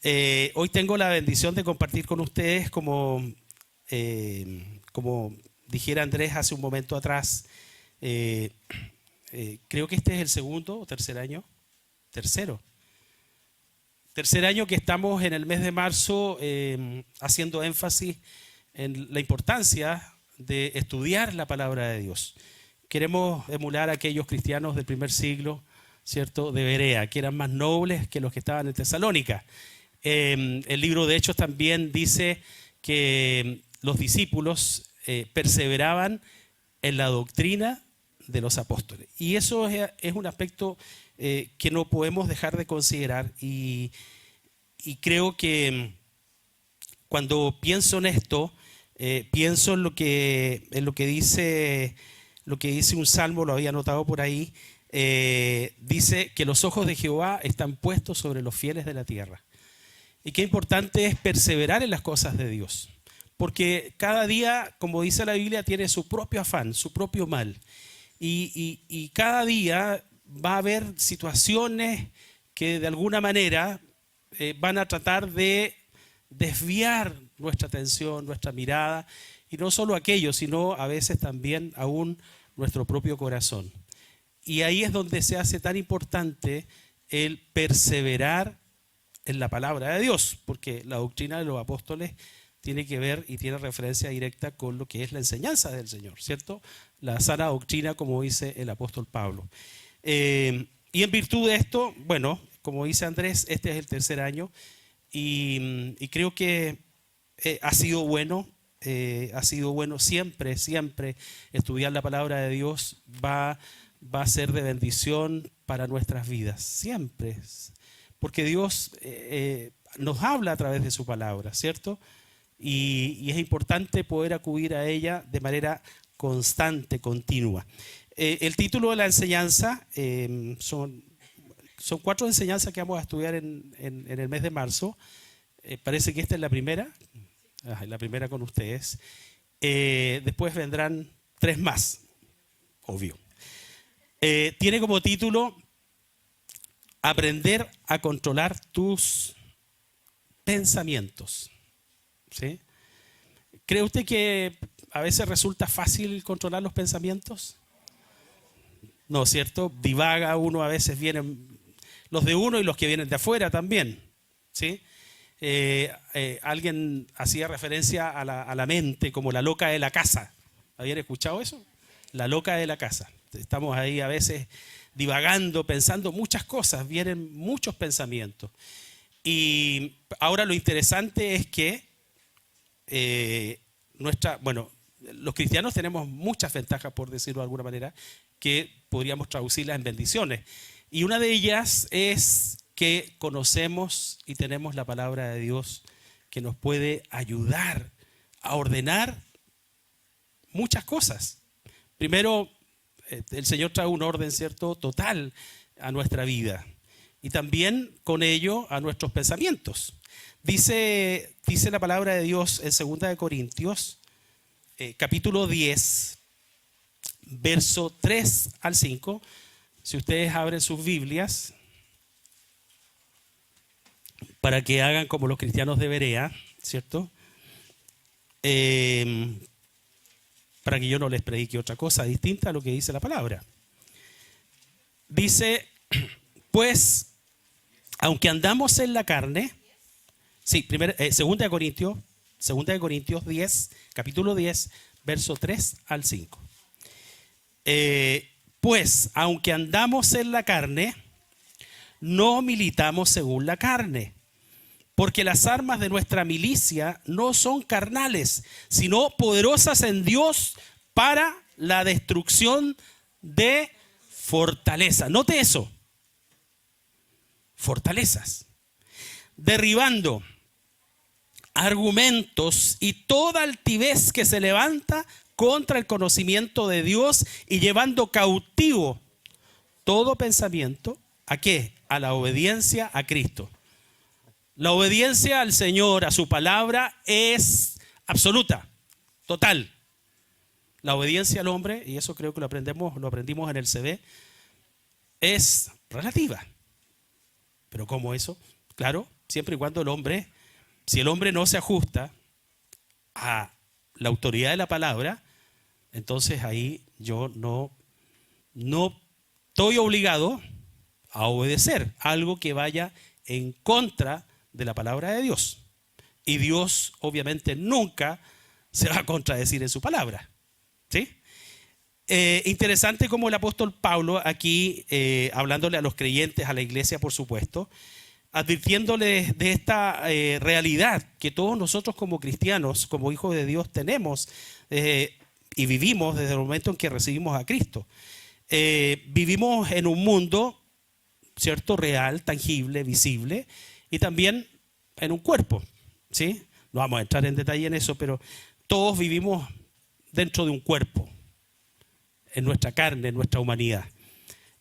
Hoy tengo la bendición de compartir con ustedes, como dijera Andrés hace un momento atrás, eh, creo que este es el segundo o tercer año, tercero. Tercer año que estamos en el mes de marzo haciendo énfasis en la importancia de estudiar la palabra de Dios. Queremos emular a aquellos cristianos del primer siglo, ¿cierto?, de Berea, que eran más nobles que los que estaban en Tesalónica. El libro de Hechos también dice que los discípulos perseveraban en la doctrina de los apóstoles. Y eso es un aspecto que no podemos dejar de considerar. Y creo que cuando pienso en esto, pienso en lo que dice un salmo, lo había anotado por ahí. Dice que los ojos de Jehová están puestos sobre los fieles de la tierra. Y qué importante es perseverar en las cosas de Dios. Porque cada día, como dice la Biblia, tiene su propio afán, su propio mal. Y cada día va a haber situaciones que de alguna manera van a tratar de desviar nuestra atención, nuestra mirada. Y no solo aquello, sino a veces también aún nuestro propio corazón. Y ahí es donde se hace tan importante el perseverar en la palabra de Dios, porque la doctrina de los apóstoles tiene que ver y tiene referencia directa con lo que es la enseñanza del Señor, ¿cierto? La sana doctrina, como dice el apóstol Pablo. Y en virtud de esto, bueno, como dice Andrés, este es el tercer año y creo que ha sido bueno siempre estudiar la palabra de Dios va a ser de bendición para nuestras vidas, siempre. Porque Dios nos habla a través de su palabra, ¿cierto? Y es importante poder acudir a ella de manera constante, continua. El título de la enseñanza son 4 enseñanzas que vamos a estudiar en el mes de marzo. Parece que esta es la primera. La primera con ustedes. Después vendrán 3 más, obvio. Tiene como título Aprender a controlar tus pensamientos. ¿Sí? ¿Cree usted que a veces resulta fácil controlar los pensamientos? No, ¿cierto? Divaga uno, a veces vienen los de uno y los que vienen de afuera también. ¿Sí? Alguien hacía referencia a la mente como la loca de la casa. ¿Habían escuchado eso? La loca de la casa. Estamos ahí a veces divagando, pensando muchas cosas, vienen muchos pensamientos. Y ahora lo interesante es que los cristianos tenemos muchas ventajas, por decirlo de alguna manera, que podríamos traducirlas en bendiciones. Y una de ellas es que conocemos y tenemos la palabra de Dios que nos puede ayudar a ordenar muchas cosas. Primero, el Señor trae un orden, ¿cierto?, total a nuestra vida y también con ello a nuestros pensamientos. Dice la palabra de Dios en 2 Corintios, capítulo 10, verso 3 al 5. Si ustedes abren sus Biblias para que hagan como los cristianos de Berea, ¿cierto? Para que yo no les predique otra cosa distinta a lo que dice la palabra. Dice, pues, aunque andamos en la carne, sí, 2 Corintios 10, capítulo 10, verso 3 al 5. Pues, aunque andamos en la carne, no militamos según la carne, porque las armas de nuestra milicia no son carnales, sino poderosas en Dios para la destrucción de fortalezas. Note eso. Fortalezas. Derribando argumentos y toda altivez que se levanta contra el conocimiento de Dios y llevando cautivo todo pensamiento, ¿a qué? A la obediencia a Cristo. La obediencia al Señor, a su palabra, es absoluta, total. La obediencia al hombre, y eso creo que lo aprendimos en el CD, es relativa. ¿Pero cómo eso? Claro, siempre y cuando si el hombre no se ajusta a la autoridad de la palabra, entonces ahí yo no estoy obligado a obedecer algo que vaya en contra de la palabra de Dios. Y Dios obviamente nunca se va a contradecir en su palabra. ¿Sí? Interesante como el apóstol Pablo aquí, hablándole a los creyentes, a la iglesia por supuesto, advirtiéndoles de esta realidad que todos nosotros como cristianos, como hijos de Dios tenemos y vivimos desde el momento en que recibimos a Cristo. Vivimos en un mundo, ¿cierto?, real, tangible, visible, y también en un cuerpo, ¿sí? No vamos a entrar en detalle en eso, pero todos vivimos dentro de un cuerpo, en nuestra carne, en nuestra humanidad.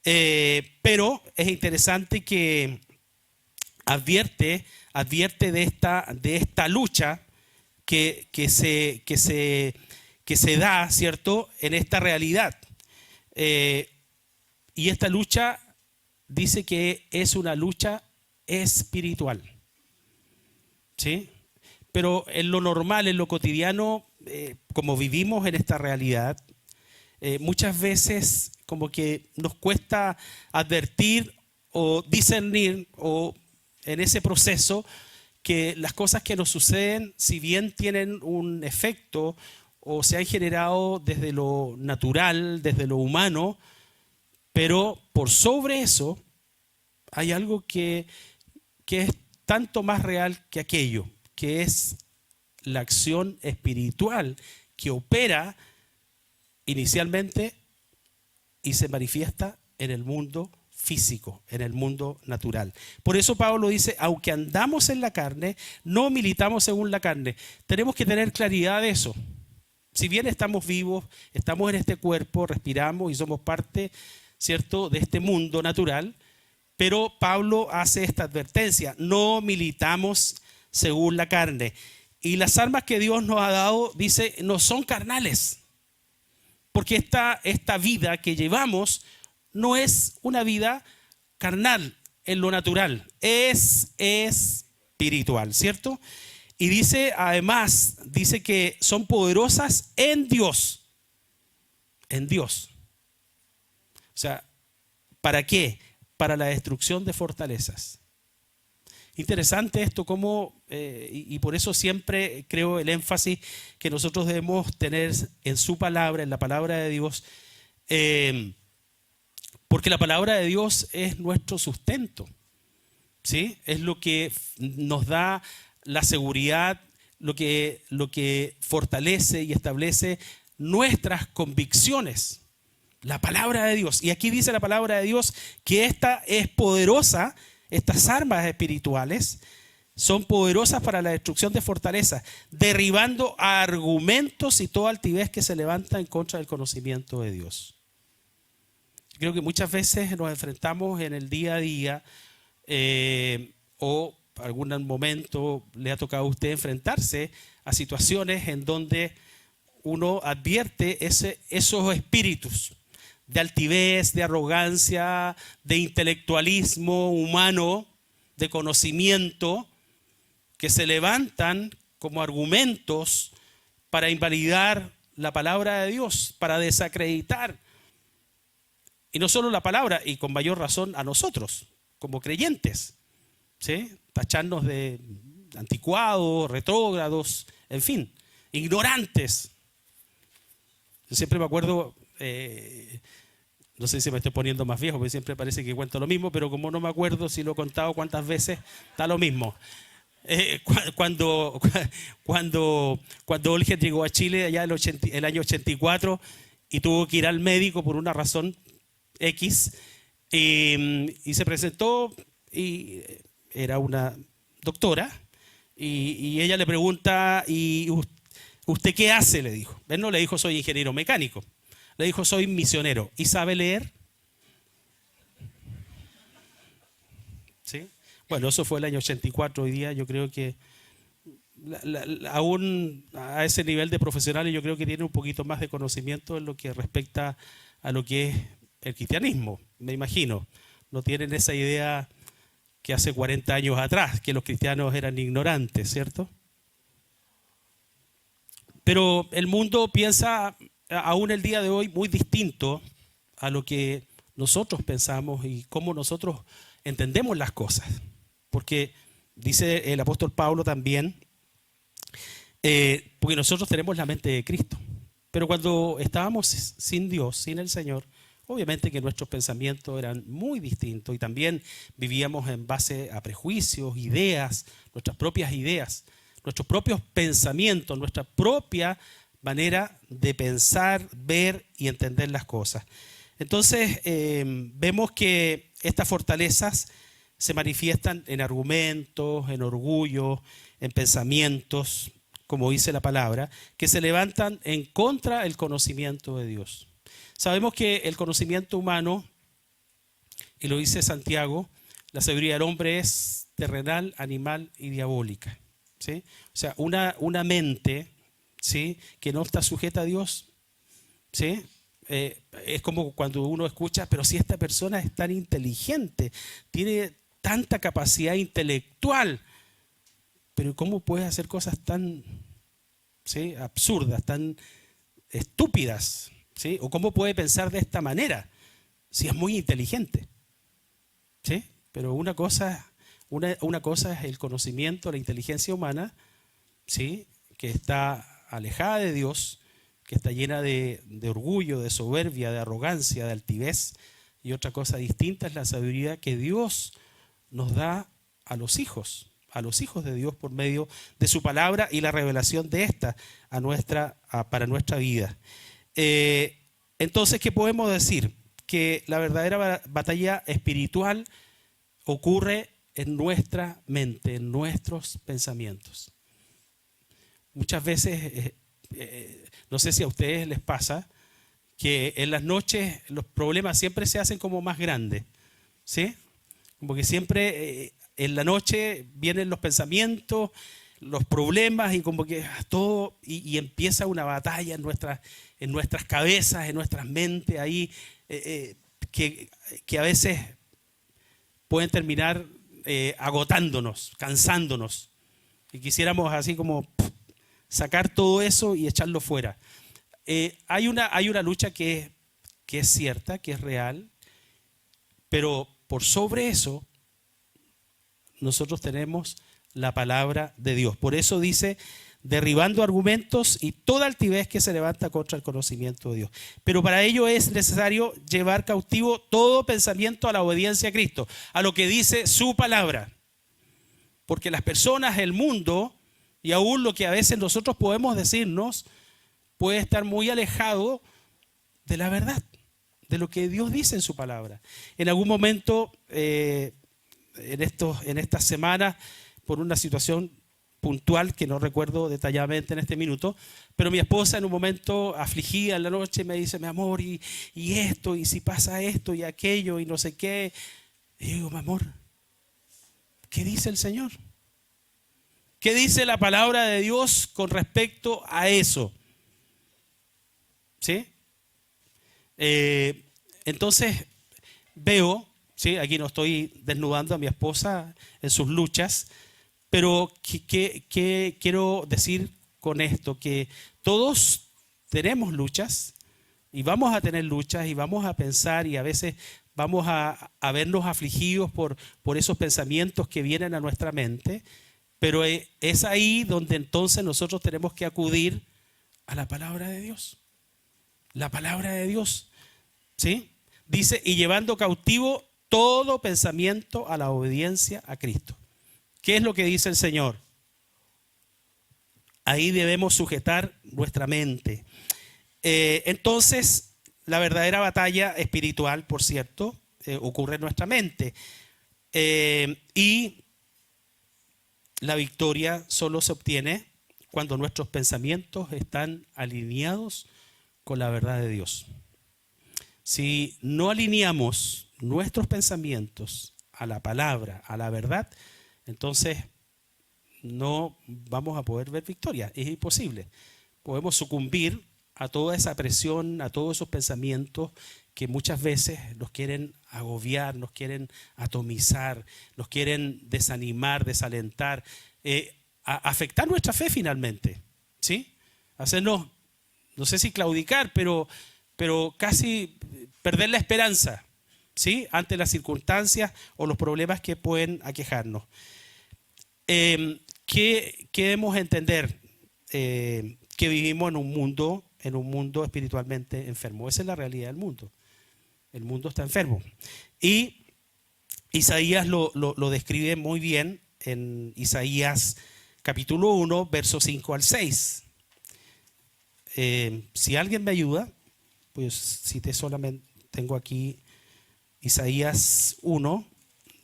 Pero es interesante que advierte de esta lucha que se da, ¿cierto?, en esta realidad. Y esta lucha dice que es una lucha espiritual, ¿sí? Pero en lo normal, en lo cotidiano, como vivimos en esta realidad, muchas veces como que nos cuesta advertir o discernir o en ese proceso que las cosas que nos suceden, si bien tienen un efecto o se han generado desde lo natural, desde lo humano, pero por sobre eso hay algo que es tanto más real que aquello, que es la acción espiritual que opera inicialmente y se manifiesta en el mundo físico, en el mundo natural. Por eso Pablo dice, aunque andamos en la carne, no militamos según la carne. Tenemos que tener claridad de eso. Si bien estamos vivos, estamos en este cuerpo, respiramos y somos parte, ¿cierto?, de este mundo natural, pero Pablo hace esta advertencia, no militamos según la carne. Y las armas que Dios nos ha dado, dice, no son carnales. Porque esta vida que llevamos no es una vida carnal en lo natural, es espiritual, ¿cierto? Y dice, además, dice que son poderosas en Dios. En Dios. O sea, ¿para qué? Para la destrucción de fortalezas. Interesante esto, y por eso siempre creo el énfasis que nosotros debemos tener en su palabra, en la palabra de Dios, porque la palabra de Dios es nuestro sustento, ¿sí? Es lo que nos da la seguridad, lo que fortalece y establece nuestras convicciones, la palabra de Dios. Y aquí dice la palabra de Dios que esta es poderosa. Estas armas espirituales son poderosas para la destrucción de fortalezas, derribando argumentos y toda altivez que se levanta en contra del conocimiento de Dios. Creo que muchas veces nos enfrentamos en el día a día o algún momento le ha tocado a usted enfrentarse a situaciones en donde uno advierte esos espíritus de altivez, de arrogancia, de intelectualismo humano, de conocimiento, que se levantan como argumentos para invalidar la palabra de Dios, para desacreditar. Y no solo la palabra, y con mayor razón a nosotros, como creyentes, ¿sí? Tacharnos de anticuados, retrógrados, en fin, ignorantes. Yo siempre me acuerdo... no sé si me estoy poniendo más viejo, porque siempre parece que cuento lo mismo, pero como no me acuerdo si lo he contado cuántas veces, da lo mismo. Cuando Olger llegó a Chile allá el año 84 y tuvo que ir al médico por una razón X, y se presentó y era una doctora, y ella le pregunta, ¿y usted qué hace?, le dijo. Él no le dijo, soy ingeniero mecánico. Le dijo, soy misionero. ¿Y sabe leer? ¿Sí? Bueno, eso fue el año 84. Hoy día yo creo que aún a ese nivel de profesionales yo creo que tiene un poquito más de conocimiento en lo que respecta a lo que es el cristianismo, me imagino. No tienen esa idea que hace 40 años atrás, que los cristianos eran ignorantes, ¿cierto? Pero el mundo piensa aún el día de hoy muy distinto a lo que nosotros pensamos y cómo nosotros entendemos las cosas. Porque dice el apóstol Pablo también, porque nosotros tenemos la mente de Cristo. Pero cuando estábamos sin Dios, sin el Señor, obviamente que nuestros pensamientos eran muy distintos y también vivíamos en base a prejuicios, ideas, nuestras propias ideas, nuestros propios pensamientos, nuestra propia manera de pensar, ver y entender las cosas. Entonces vemos que estas fortalezas se manifiestan en argumentos, en orgullo, en pensamientos, como dice la palabra, que se levantan en contra del conocimiento de Dios. Sabemos que el conocimiento humano, y lo dice Santiago, la sabiduría del hombre es terrenal, animal y diabólica, ¿sí? O sea, una mente, ¿sí?, que no está sujeta a Dios, ¿sí? Es como cuando uno escucha, pero si esta persona es tan inteligente, tiene tanta capacidad intelectual, pero ¿cómo puede hacer cosas tan, ¿sí?, absurdas, tan estúpidas? ¿Sí? ¿O cómo puede pensar de esta manera si es muy inteligente? ¿Sí? Pero una cosa es el conocimiento, la inteligencia humana, ¿sí?, que está alejada de Dios, que está llena de orgullo, de soberbia, de arrogancia, de altivez. Y otra cosa distinta es la sabiduría que Dios nos da a los hijos de Dios por medio de su palabra y la revelación de esta para nuestra vida. Entonces, ¿qué podemos decir? Que la verdadera batalla espiritual ocurre en nuestra mente, en nuestros pensamientos. Muchas veces, no sé si a ustedes les pasa, que en las noches los problemas siempre se hacen como más grandes, ¿sí? Como que siempre en la noche vienen los pensamientos, los problemas y como que todo, y empieza una batalla en nuestras cabezas, en nuestras mentes ahí, que a veces pueden terminar agotándonos, cansándonos. Y quisiéramos así como sacar todo eso y echarlo fuera. Hay una lucha que es cierta, que es real, pero por sobre eso nosotros tenemos la palabra de Dios. Por eso dice, derribando argumentos y toda altivez que se levanta contra el conocimiento de Dios. Pero para ello es necesario llevar cautivo todo pensamiento a la obediencia a Cristo, a lo que dice su palabra. Porque las personas, el mundo y aún lo que a veces nosotros podemos decirnos puede estar muy alejado de la verdad, de lo que Dios dice en su palabra. En algún momento, en estas semanas, por una situación puntual que no recuerdo detalladamente en este minuto, pero mi esposa en un momento afligida en la noche me dice, mi amor, y esto, y si pasa esto y aquello y no sé qué. Y yo digo, mi amor, ¿qué dice el Señor? ¿Qué dice la palabra de Dios con respecto a eso? ¿Sí? Entonces veo, ¿sí?, aquí no estoy desnudando a mi esposa en sus luchas, pero ¿qué quiero decir con esto? Que todos tenemos luchas y vamos a tener luchas y vamos a pensar y a veces vamos a vernos afligidos por esos pensamientos que vienen a nuestra mente, pero es ahí donde entonces nosotros tenemos que acudir a la palabra de Dios. La palabra de Dios, ¿sí? Dice, y llevando cautivo todo pensamiento a la obediencia a Cristo. ¿Qué es lo que dice el Señor? Ahí debemos sujetar nuestra mente. Entonces, la verdadera batalla espiritual, por cierto, ocurre en nuestra mente. Y la victoria solo se obtiene cuando nuestros pensamientos están alineados con la verdad de Dios. Si no alineamos nuestros pensamientos a la palabra, a la verdad, entonces no vamos a poder ver victoria. Es imposible. Podemos sucumbir a toda esa presión, a todos esos pensamientos que muchas veces nos quieren agobiar, nos quieren atomizar, nos quieren desanimar, desalentar, afectar nuestra fe finalmente, ¿sí? Hacernos, no sé si claudicar, pero casi perder la esperanza, ¿sí? Ante las circunstancias o los problemas que pueden aquejarnos. ¿Qué debemos entender? Que vivimos en un mundo espiritualmente enfermo. Esa es la realidad del mundo. El mundo está enfermo. Y Isaías lo describe muy bien en Isaías capítulo 1, versos 5 al 6. Si alguien me ayuda, pues cité solamente, tengo aquí Isaías 1,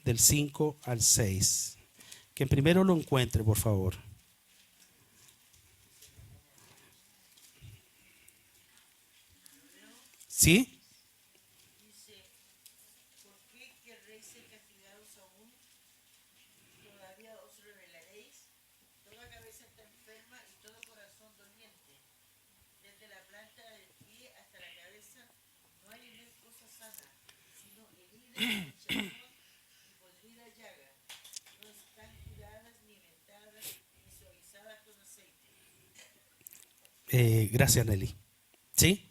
del 5 al 6. Que primero lo encuentre, por favor. ¿Sí? Gracias, Nelly. ¿Sí?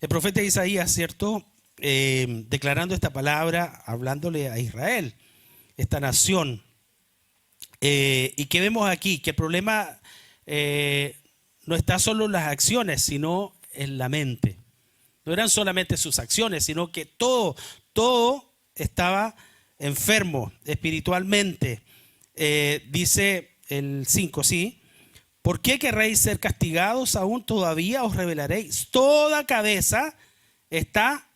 El profeta Isaías, ¿cierto? Declarando esta palabra, hablándole a Israel, esta nación. ¿Y qué vemos aquí? Que el problema no está solo en las acciones, sino en la mente. No eran solamente sus acciones, sino que todo estaba enfermo espiritualmente. Dice el 5, ¿sí? ¿Por qué querréis ser castigados? Aún todavía os rebelaréis. Toda cabeza está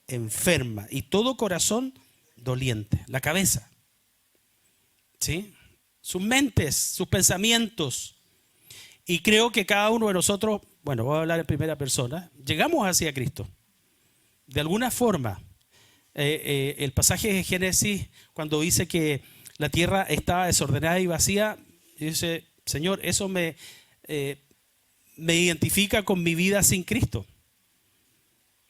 enferma y todo corazón doliente. La cabeza, ¿sí? Sus mentes, sus pensamientos. Y creo que cada uno de nosotros, bueno, voy a hablar en primera persona, llegamos hacia Cristo. De alguna forma, el pasaje de Génesis, cuando dice que la tierra estaba desordenada y vacía, dice, Señor, eso me identifica con mi vida sin Cristo.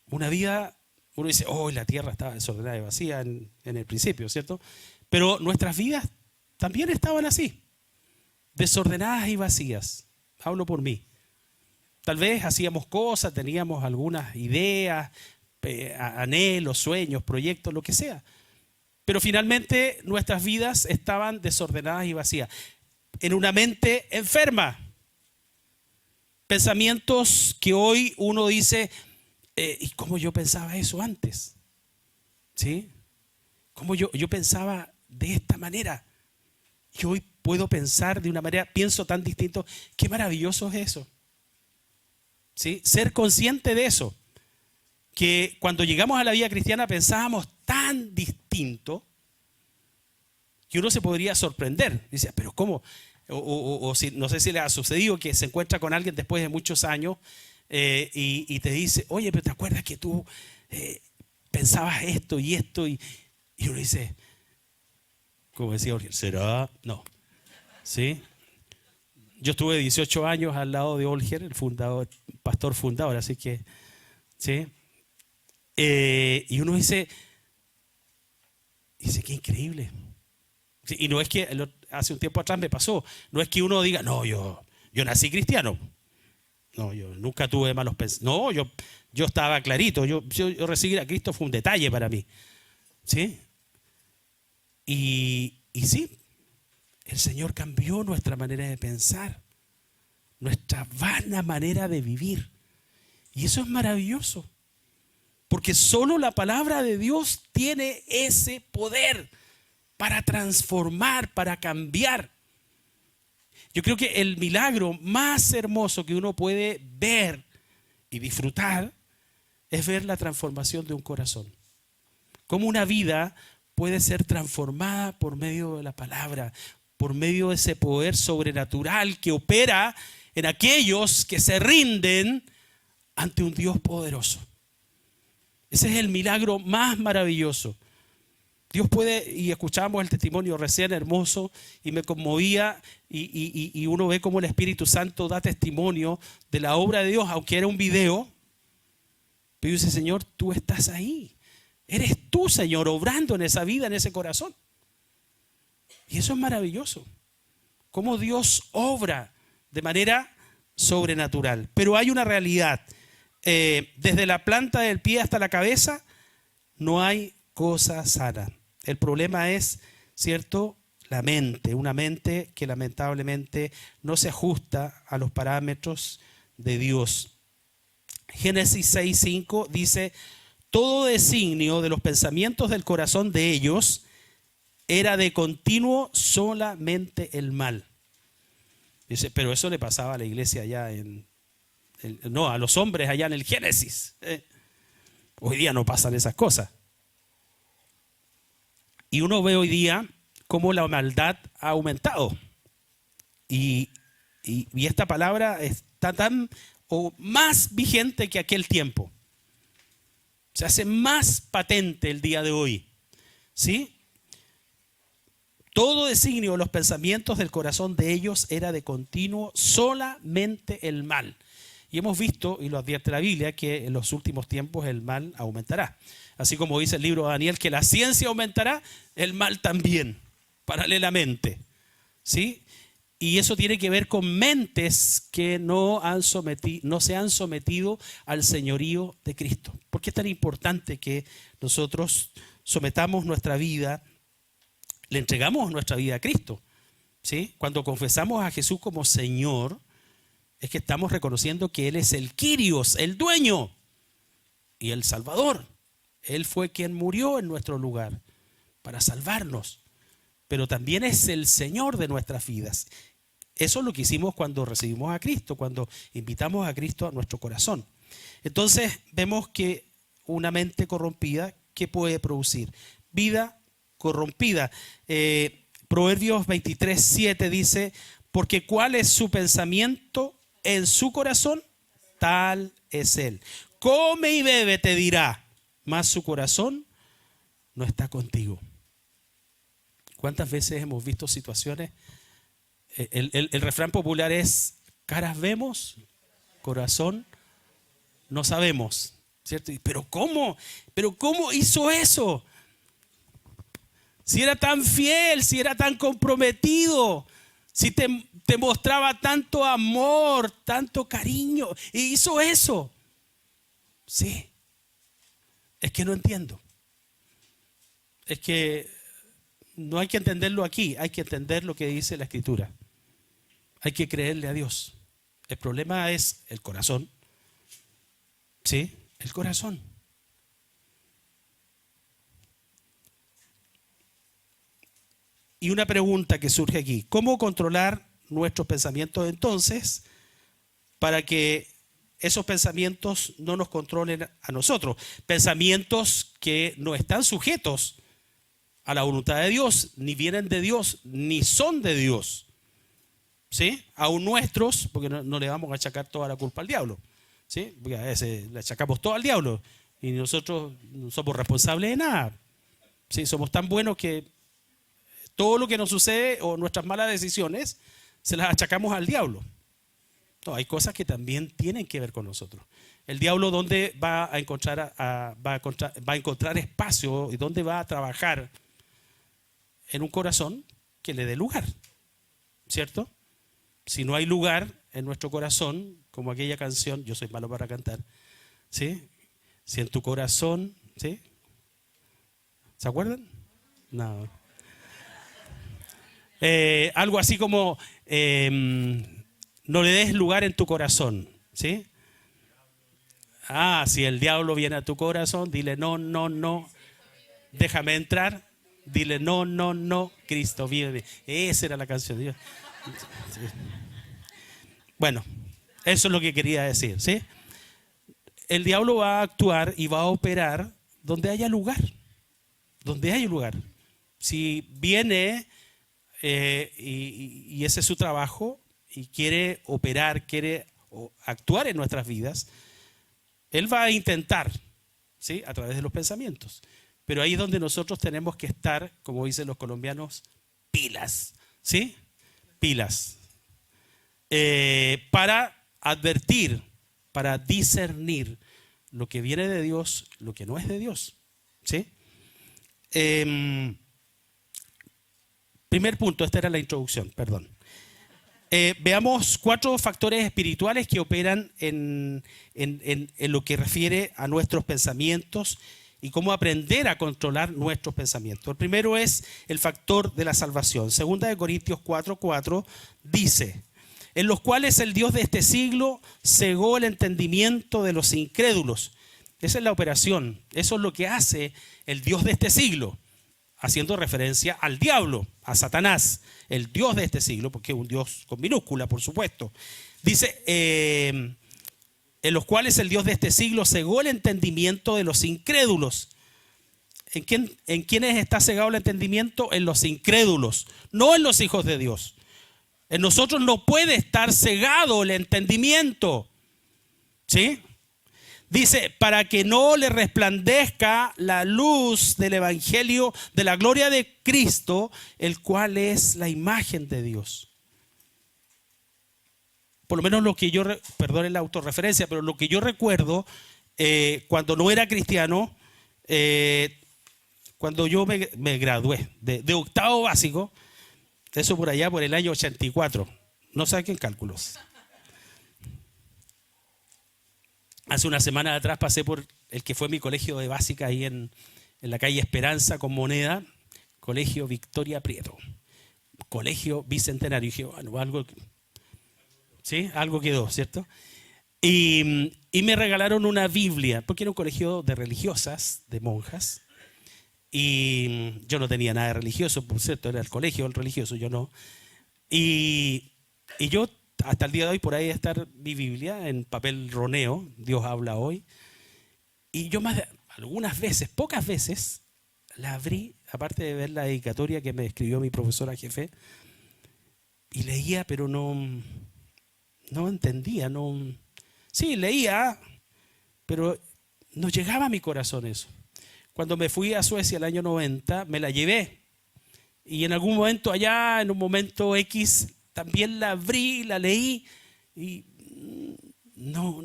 Una vida, uno dice, oh, la tierra estaba desordenada y vacía en el principio, ¿cierto? Pero nuestras vidas también estaban así, desordenadas y vacías. Hablo por mí. Tal vez hacíamos cosas, teníamos algunas ideas, anhelos, sueños, proyectos, lo que sea. Pero finalmente nuestras vidas estaban desordenadas y vacías. En una mente enferma. Pensamientos que hoy uno dice, ¿y cómo yo pensaba eso antes? ¿Sí? ¿Cómo yo pensaba de esta manera? Y hoy puedo pensar de una manera, pienso tan distinto. Qué maravilloso es eso. ¿Sí? Ser consciente de eso. Que cuando llegamos a la vida cristiana pensábamos tan distinto que uno se podría sorprender. Dice, pero ¿cómo? O si, no sé si le ha sucedido que se encuentra con alguien después de muchos años y te dice, oye, pero ¿te acuerdas que tú pensabas esto y esto? Y uno dice, como decía Olger, ¿será? No. ¿Sí? Yo estuve 18 años al lado de Olger, el fundador, pastor fundador, así que, ¿sí? Y uno dice, qué increíble. Sí, y no es que hace un tiempo atrás me pasó, no es que uno diga, no, yo nací cristiano, no, yo nunca tuve malos pensamientos, no, yo estaba clarito, yo recibir a Cristo fue un detalle para mí, ¿sí? Y sí, el Señor cambió nuestra manera de pensar, nuestra vana manera de vivir, y eso es maravilloso, porque solo la palabra de Dios tiene ese poder para transformar, para cambiar. Yo creo que el milagro más hermoso que uno puede ver y disfrutar es ver la transformación de un corazón. Cómo una vida puede ser transformada por medio de la palabra, por medio de ese poder sobrenatural que opera en aquellos que se rinden ante un Dios poderoso. Ese es el milagro más maravilloso. Dios puede, y escuchamos el testimonio recién hermoso y me conmovía y uno ve cómo el Espíritu Santo da testimonio de la obra de Dios, aunque era un video, Pero dice, Señor, tú estás ahí. Eres tú, Señor, obrando en esa vida, en ese corazón. Y eso es maravilloso. Cómo Dios obra de manera sobrenatural. Pero hay una realidad. Desde la planta del pie hasta la cabeza, no hay cosa sana. El problema es, ¿cierto?, la mente. Una mente que lamentablemente no se ajusta a los parámetros de Dios. Génesis 6:5 dice, todo designio de los pensamientos del corazón de ellos era de continuo solamente el mal. Dice, pero eso le pasaba a la iglesia allá no, a los hombres allá en el Génesis. Hoy día no pasan esas cosas. Y uno ve hoy día cómo la maldad ha aumentado. Y esta palabra está tan o más vigente que aquel tiempo. Se hace más patente el día de hoy. ¿Sí? Todo designio de los pensamientos del corazón de ellos era de continuo solamente el mal. Y hemos visto, y lo advierte la Biblia, que en los últimos tiempos el mal aumentará. Así como dice el libro de Daniel, que la ciencia aumentará, el mal también, paralelamente. ¿Sí? Y eso tiene que ver con mentes que no se han sometido al señorío de Cristo. ¿Por qué es tan importante que nosotros sometamos nuestra vida, le entregamos nuestra vida a Cristo? ¿Sí? Cuando confesamos a Jesús como Señor, es que estamos reconociendo que Él es el Kyrios, el dueño y el Salvador. Él fue quien murió en nuestro lugar para salvarnos, pero también es el Señor de nuestras vidas. Eso es lo que hicimos cuando recibimos a Cristo, cuando invitamos a Cristo a nuestro corazón. Entonces vemos que una mente corrompida, ¿qué puede producir? Vida corrompida. Proverbios 23:7 dice, porque cuál es su pensamiento en su corazón, tal es él. Come y bebe, te dirá, mas su corazón no está contigo. ¿Cuántas veces hemos visto situaciones? El refrán popular es, caras vemos, corazón no sabemos, ¿cierto? ¿Pero cómo? ¿Pero cómo hizo eso? Si era tan fiel, si era tan comprometido, si te mostraba tanto amor, tanto cariño, y hizo eso. Sí, es que no entiendo. Es que no hay que entenderlo aquí, hay que entender lo que dice la Escritura. Hay que creerle a Dios. El problema es el corazón. ¿Sí? El corazón. Y una pregunta que surge aquí. ¿Cómo controlar nuestros pensamientos entonces para que esos pensamientos no nos controlen a nosotros? Pensamientos que no están sujetos a la voluntad de Dios, ni vienen de Dios, ni son de Dios. ¿Sí? Aún nuestros, porque no le vamos a achacar toda la culpa al diablo. ¿Sí? Porque a veces le achacamos todo al diablo y nosotros no somos responsables de nada. ¿Sí? Somos tan buenos que todo lo que nos sucede o nuestras malas decisiones se las achacamos al diablo. No, hay cosas que también tienen que ver con nosotros. El diablo, ¿dónde va a encontrar espacio y dónde va a trabajar? En un corazón que le dé lugar, ¿cierto? Si no hay lugar en nuestro corazón, como aquella canción, yo soy malo para cantar, ¿sí? Si en tu corazón, ¿sí? ¿Se acuerdan? No. Algo así como, no le des lugar en tu corazón, ¿sí? Si el diablo viene a tu corazón, dile no, no, no, déjame entrar. Dile no, no, no, Cristo vive. Esa era la canción de Dios. Bueno, eso es lo que quería decir, ¿sí? El diablo va a actuar y va a operar donde haya lugar. Donde haya lugar. Si viene y ese es su trabajo y quiere operar, quiere actuar en nuestras vidas, él va a intentar, ¿sí? A través de los pensamientos. Pero ahí es donde nosotros tenemos que estar, como dicen los colombianos, pilas, ¿sí? Pilas. Para advertir, para discernir lo que viene de Dios, lo que no es de Dios. ¿Sí? Primer punto, esta era la introducción, perdón. Veamos 4 factores espirituales que operan en lo que refiere a nuestros pensamientos y cómo aprender a controlar nuestros pensamientos. El primero es el factor de la salvación. Segunda de Corintios 4:4 dice: en los cuales el Dios de este siglo cegó el entendimiento de los incrédulos. Esa es la operación, eso es lo que hace el Dios de este siglo, haciendo referencia al diablo, a Satanás, el Dios de este siglo, porque es un Dios con minúscula, por supuesto. Dice, en los cuales el Dios de este siglo cegó el entendimiento de los incrédulos. ¿En quiénes está cegado el entendimiento? En los incrédulos, no en los hijos de Dios. En nosotros no puede estar cegado el entendimiento. ¿Sí? Dice, para que no le resplandezca la luz del evangelio de la gloria de Cristo, el cual es la imagen de Dios. Por lo menos lo que yo, perdón la autorreferencia, pero lo que yo recuerdo cuando no era cristiano, cuando yo me gradué de octavo básico, eso por allá por el año 84, no saquen cálculos. Hace una semana atrás pasé por el que fue mi colegio de básica ahí en la calle Esperanza con Moneda, Colegio Victoria Prieto, Colegio Bicentenario. Y dije, bueno, algo quedó, ¿cierto? Y me regalaron una Biblia, porque era un colegio de religiosas, de monjas. Y yo no tenía nada de religioso, por cierto, era el colegio el religioso, yo no. Y yo hasta el día de hoy por ahí estar mi Biblia en papel roneo, Dios habla hoy. Y yo algunas veces, pocas veces, la abrí, aparte de ver la dedicatoria que me escribió mi profesora jefe, y leía, pero no entendía. Sí, leía, pero no llegaba a mi corazón eso. Cuando me fui a Suecia el año 90, me la llevé. Y en algún momento allá, en un momento X, también la abrí, la leí y no.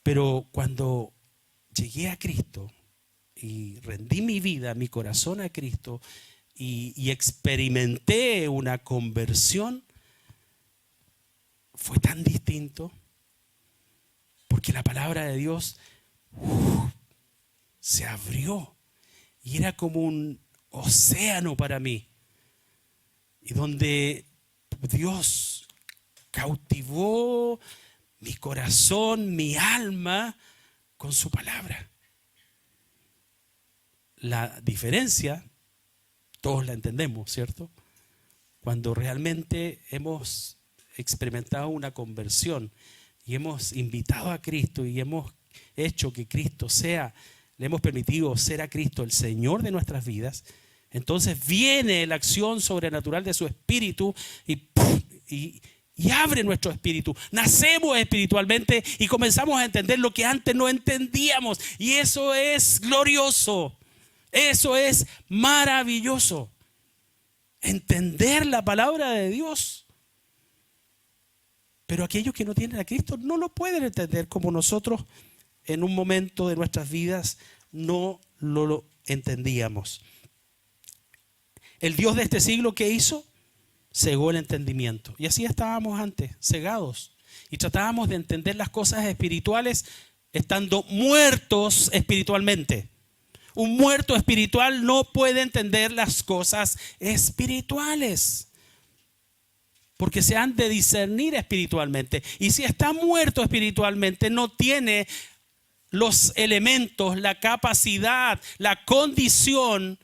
Pero cuando llegué a Cristo y rendí mi vida, mi corazón a Cristo y experimenté una conversión, fue tan distinto porque la palabra de Dios se abrió y era como un océano para mí, y donde Dios cautivó mi corazón, mi alma con su palabra. La diferencia, todos la entendemos, ¿cierto? Cuando realmente hemos experimentado una conversión y hemos invitado a Cristo y hemos hecho que Cristo le hemos permitido ser a Cristo el Señor de nuestras vidas, entonces viene la acción sobrenatural de su Espíritu y abre nuestro espíritu. Nacemos espiritualmente y comenzamos a entender lo que antes no entendíamos. Y eso es glorioso. Eso es maravilloso. Entender la palabra de Dios. Pero aquellos que no tienen a Cristo no lo pueden entender como nosotros en un momento de nuestras vidas no lo entendíamos. El Dios de este siglo, ¿qué hizo? Cegó el entendimiento. Y así estábamos antes, cegados. Y tratábamos de entender las cosas espirituales estando muertos espiritualmente. Un muerto espiritual no puede entender las cosas espirituales, porque se han de discernir espiritualmente. Y si está muerto espiritualmente, no tiene los elementos, la capacidad, la condición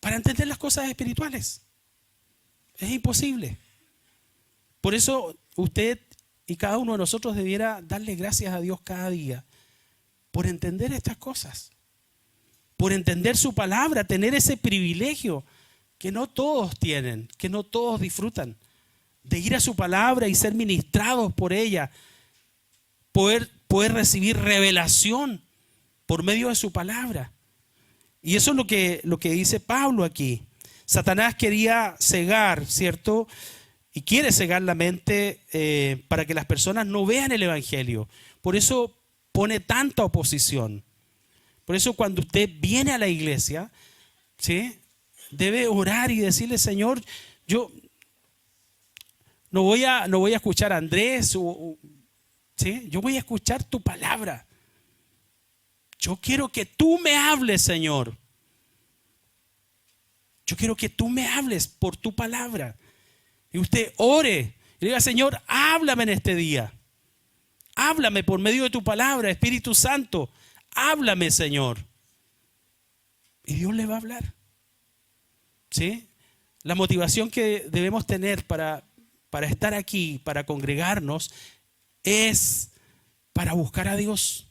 para entender las cosas espirituales. Es imposible. Por eso usted y cada uno de nosotros debiera darle gracias a Dios cada día por entender estas cosas, por entender su palabra, tener ese privilegio que no todos tienen, que no todos disfrutan, de ir a su palabra y ser ministrados por ella, poder recibir revelación por medio de su palabra. Y eso es lo que dice Pablo aquí. Satanás quería cegar, ¿cierto? y quiere cegar la mente para que las personas no vean el Evangelio. Por eso pone tanta oposición. Por eso cuando usted viene a la iglesia, ¿sí?, debe orar y decirle: Señor, yo no voy a escuchar a Andrés, ¿sí?, yo voy a escuchar tu palabra. Yo quiero que tú me hables, Señor. Yo quiero que tú me hables por tu palabra. Y usted ore y diga: Señor, háblame en este día. Háblame por medio de tu palabra, Espíritu Santo. Háblame, Señor. Y Dios le va a hablar. ¿Sí? La motivación que debemos tener para estar aquí, para congregarnos, es para buscar a Dios.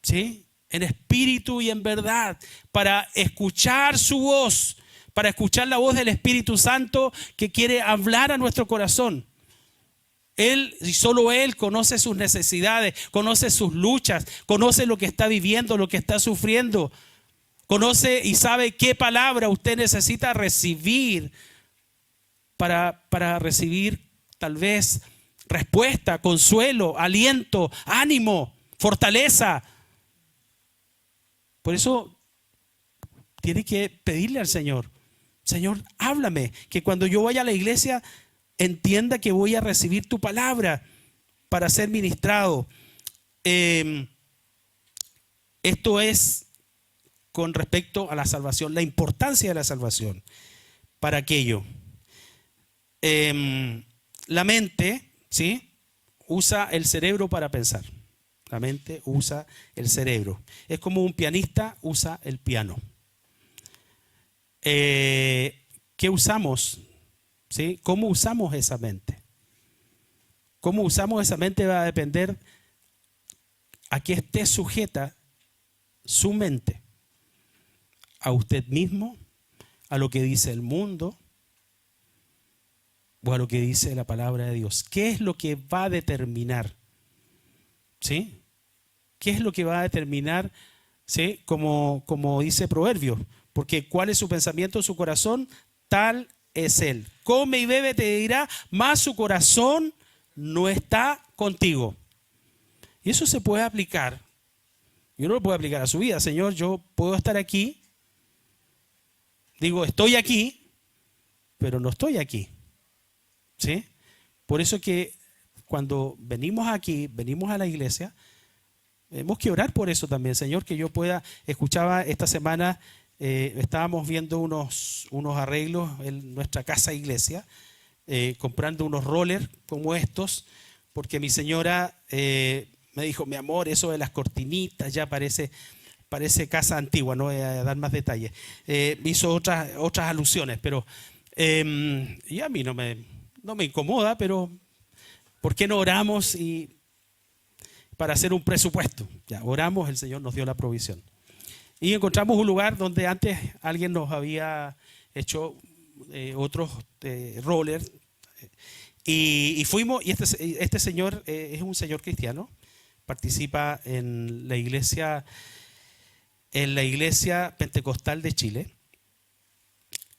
¿Sí? En espíritu y en verdad, para escuchar su voz, para escuchar la voz del Espíritu Santo que quiere hablar a nuestro corazón. Él y solo Él conoce sus necesidades, conoce sus luchas, conoce lo que está viviendo, lo que está sufriendo. Conoce y sabe qué palabra usted necesita recibir para recibir tal vez respuesta, consuelo, aliento, ánimo, fortaleza. Por eso tiene que pedirle al Señor: Señor, háblame, que cuando yo vaya a la iglesia entienda que voy a recibir tu palabra para ser ministrado. Esto es con respecto a la salvación, la importancia de la salvación. Para aquello, la mente, ¿sí?, usa el cerebro para pensar. La mente usa el cerebro. Es como un pianista usa el piano. ¿Qué usamos? ¿Sí? ¿Cómo usamos esa mente? ¿Cómo usamos esa mente? Va a depender a qué esté sujeta su mente. A usted mismo, a lo que dice el mundo o a lo que dice la palabra de Dios. ¿Qué es lo que va a determinar? ¿Sí? ¿Qué es lo que va a determinar? ¿Sí? Como dice Proverbios. Porque cuál es su pensamiento, su corazón, tal es él. Come y bebe, te dirá, mas su corazón no está contigo. Y eso se puede aplicar. Y uno lo puede aplicar a su vida. Señor, yo puedo estar aquí. Digo, estoy aquí, pero no estoy aquí. ¿Sí? Por eso que cuando venimos aquí, venimos a la iglesia, tenemos que orar por eso también. Señor, que yo pueda, escuchaba esta semana, estábamos viendo unos arreglos en nuestra casa iglesia, comprando unos rollers como estos, porque mi señora me dijo: mi amor, eso de las cortinitas ya parece casa antigua, no voy a dar más detalles. Hizo otras alusiones, pero y a mí no me incomoda, pero ¿por qué no oramos para hacer un presupuesto? Ya, oramos, el Señor nos dio la provisión. Y encontramos un lugar donde antes alguien nos había hecho otros rollers. Y fuimos, y este señor es un señor cristiano, participa en la iglesia pentecostal de Chile,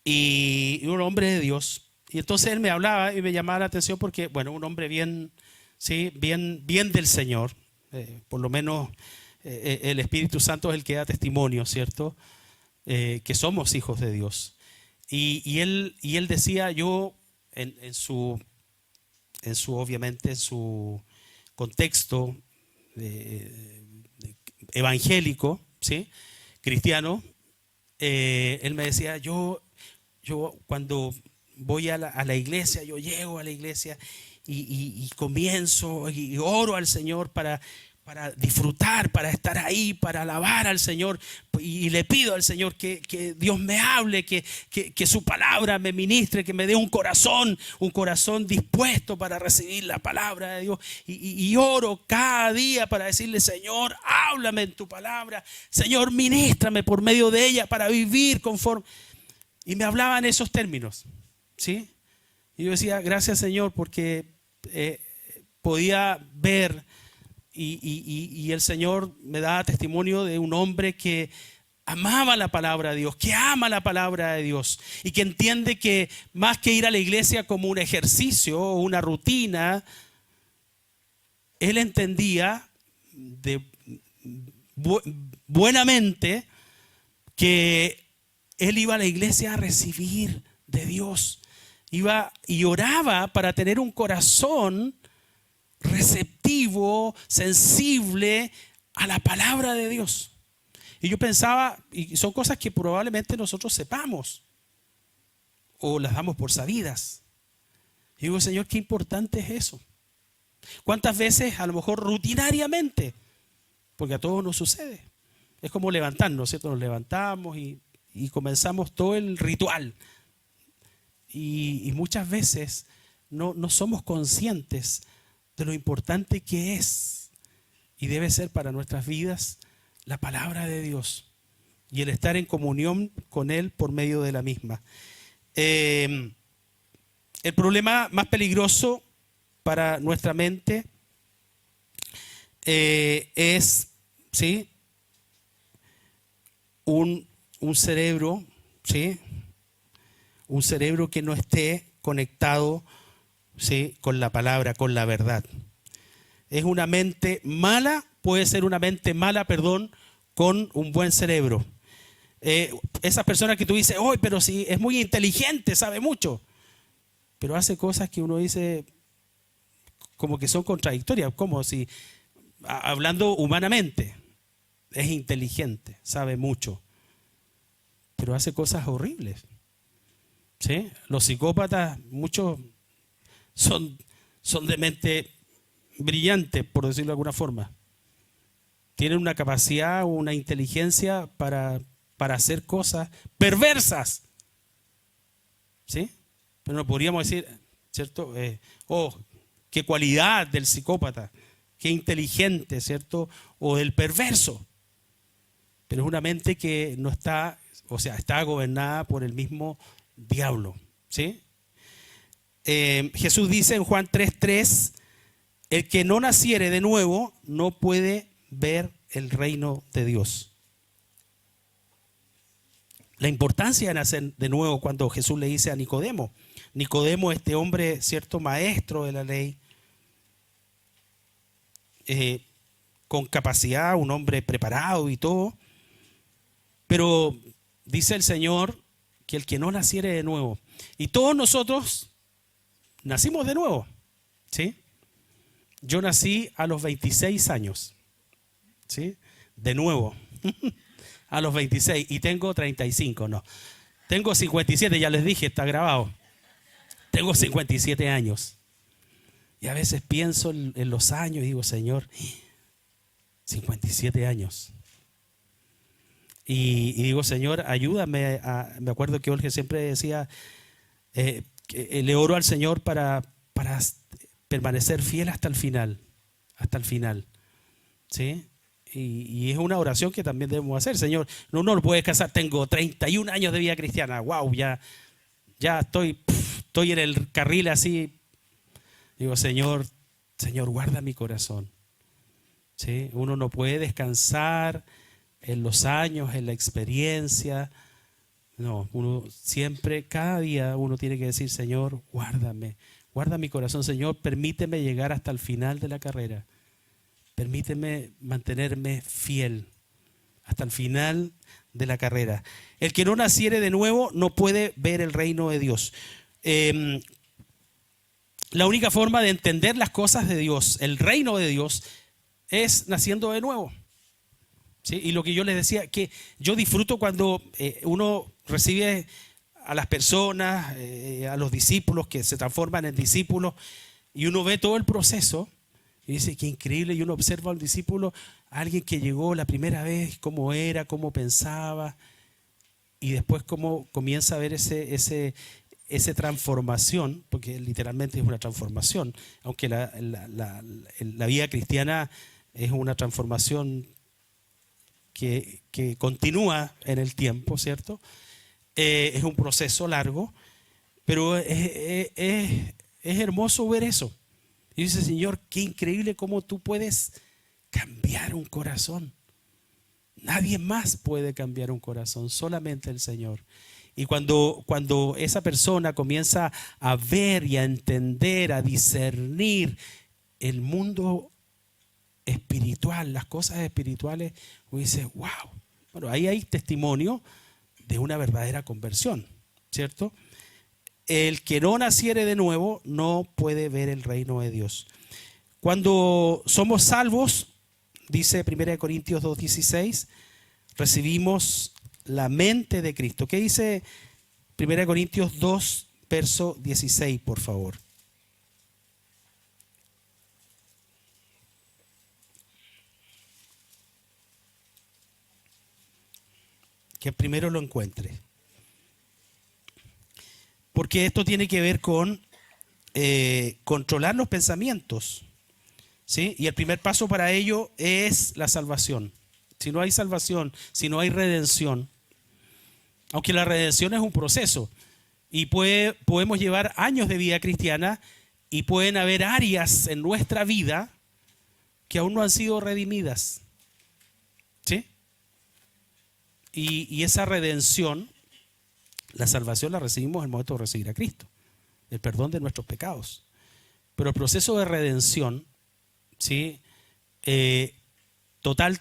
y un hombre de Dios. Y entonces él me hablaba y me llamaba la atención porque, bueno, un hombre bien, ¿sí?, bien del Señor, por lo menos el Espíritu Santo es el que da testimonio, ¿cierto?, que somos hijos de Dios. Y él decía, yo en su obviamente en su contexto evangélico, ¿sí?, cristiano, él me decía, yo cuando voy a la iglesia, yo llego a la iglesia y comienzo y oro al Señor para disfrutar, para estar ahí, para alabar al Señor, y le pido al Señor que Dios me hable, que su palabra me ministre, que me dé un corazón dispuesto para recibir la palabra de Dios, y oro cada día para decirle: Señor, háblame en tu palabra, Señor, ministrame por medio de ella para vivir conforme. Y me hablaba en esos términos, ¿sí? Y yo decía: gracias, Señor, porque podía ver y el Señor me da testimonio de un hombre que amaba la palabra de Dios, que ama la palabra de Dios y que entiende que más que ir a la iglesia como un ejercicio o una rutina, él entendía buenamente que él iba a la iglesia a recibir de Dios. Iba y oraba para tener un corazón receptivo, sensible a la palabra de Dios. Y yo pensaba, y son cosas que probablemente nosotros sepamos o las damos por sabidas. Y digo, Señor, qué importante es eso. ¿Cuántas veces, a lo mejor rutinariamente, porque a todos nos sucede, es como levantarnos, ¿cierto? Nos levantamos y comenzamos todo el ritual. Y muchas veces no somos conscientes de lo importante que es y debe ser para nuestras vidas la palabra de Dios y el estar en comunión con Él por medio de la misma. El problema más peligroso para nuestra mente es, ¿sí?, un cerebro, ¿sí?, un cerebro que no esté conectado, ¿sí?, con la palabra, con la verdad. Es una mente mala, puede ser una mente mala, con un buen cerebro. Esas personas que tú dices, oh, pero si es muy inteligente, sabe mucho, pero hace cosas que uno dice como que son contradictorias, como si, hablando humanamente, es inteligente, sabe mucho, pero hace cosas horribles. ¿Sí? Los psicópatas, muchos son de mente brillante, por decirlo de alguna forma. Tienen una capacidad o una inteligencia para hacer cosas perversas. ¿Sí? Pero no podríamos decir, ¿cierto? Oh, qué cualidad del psicópata, qué inteligente, ¿cierto? O del perverso. Pero es una mente que no está, o sea, está gobernada por el mismo diablo. ¿Sí? Jesús dice en Juan 3:3, el que no naciere de nuevo no puede ver el reino de Dios. La importancia de nacer de nuevo, cuando Jesús le dice a Nicodemo, este hombre, cierto, maestro de la ley, con capacidad, un hombre preparado y todo, pero dice el Señor que el que no naciere de nuevo, y todos nosotros nacimos de nuevo, ¿sí? Yo nací a los 26 años, ¿sí? De nuevo, a los 26, y tengo 35, no. Tengo 57, ya les dije, está grabado. Tengo 57 años. Y a veces pienso en los años y digo, Señor, 57 años. Y digo, Señor, ayúdame. Me acuerdo que Olge siempre decía, le oro al Señor para permanecer fiel hasta el final. Hasta el final. ¿Sí? Y es una oración que también debemos hacer. Señor, no lo puedes casar. Tengo 31 años de vida cristiana. Wow, ya estoy en el carril así. Digo, Señor, guarda mi corazón. ¿Sí? Uno no puede descansar en los años, en la experiencia. No, uno siempre, cada día uno tiene que decir, Señor, guárdame, guarda mi corazón. Señor, permíteme llegar hasta el final de la carrera. Permíteme mantenerme fiel hasta el final de la carrera. El que no naciere de nuevo no puede ver el reino de Dios. La única forma de entender las cosas de Dios, el reino de Dios, es naciendo de nuevo. ¿Sí? Y lo que yo les decía, que yo disfruto cuando uno recibe a las personas, a los discípulos que se transforman en discípulos, y uno ve todo el proceso y dice, qué increíble. Y uno observa a un discípulo, a alguien que llegó la primera vez, cómo era, cómo pensaba, y después cómo comienza a ver esa transformación, porque literalmente es una transformación, aunque la vida cristiana es una transformación que continúa en el tiempo, ¿cierto? Es un proceso largo, pero es hermoso ver eso. Y dice, Señor, qué increíble cómo tú puedes cambiar un corazón. Nadie más puede cambiar un corazón, solamente el Señor. Y cuando esa persona comienza a ver y a entender, a discernir el mundo espiritual, las cosas espirituales, uno dice, wow. Bueno, ahí hay testimonio de una verdadera conversión, ¿cierto? El que no naciere de nuevo no puede ver el reino de Dios. Cuando somos salvos, dice 1 Corintios 2:16, recibimos la mente de Cristo. ¿Qué dice 1 Corintios 2, verso 16, por favor? Que primero lo encuentre. Porque esto tiene que ver con controlar los pensamientos, ¿sí? Y el primer paso para ello es la salvación. Si no hay salvación, si no hay redención, aunque la redención es un proceso y podemos llevar años de vida cristiana y pueden haber áreas en nuestra vida que aún no han sido redimidas, ¿sí? Y esa redención, la salvación la recibimos en el momento de recibir a Cristo, el perdón de nuestros pecados. Pero el proceso de redención, ¿sí? Total,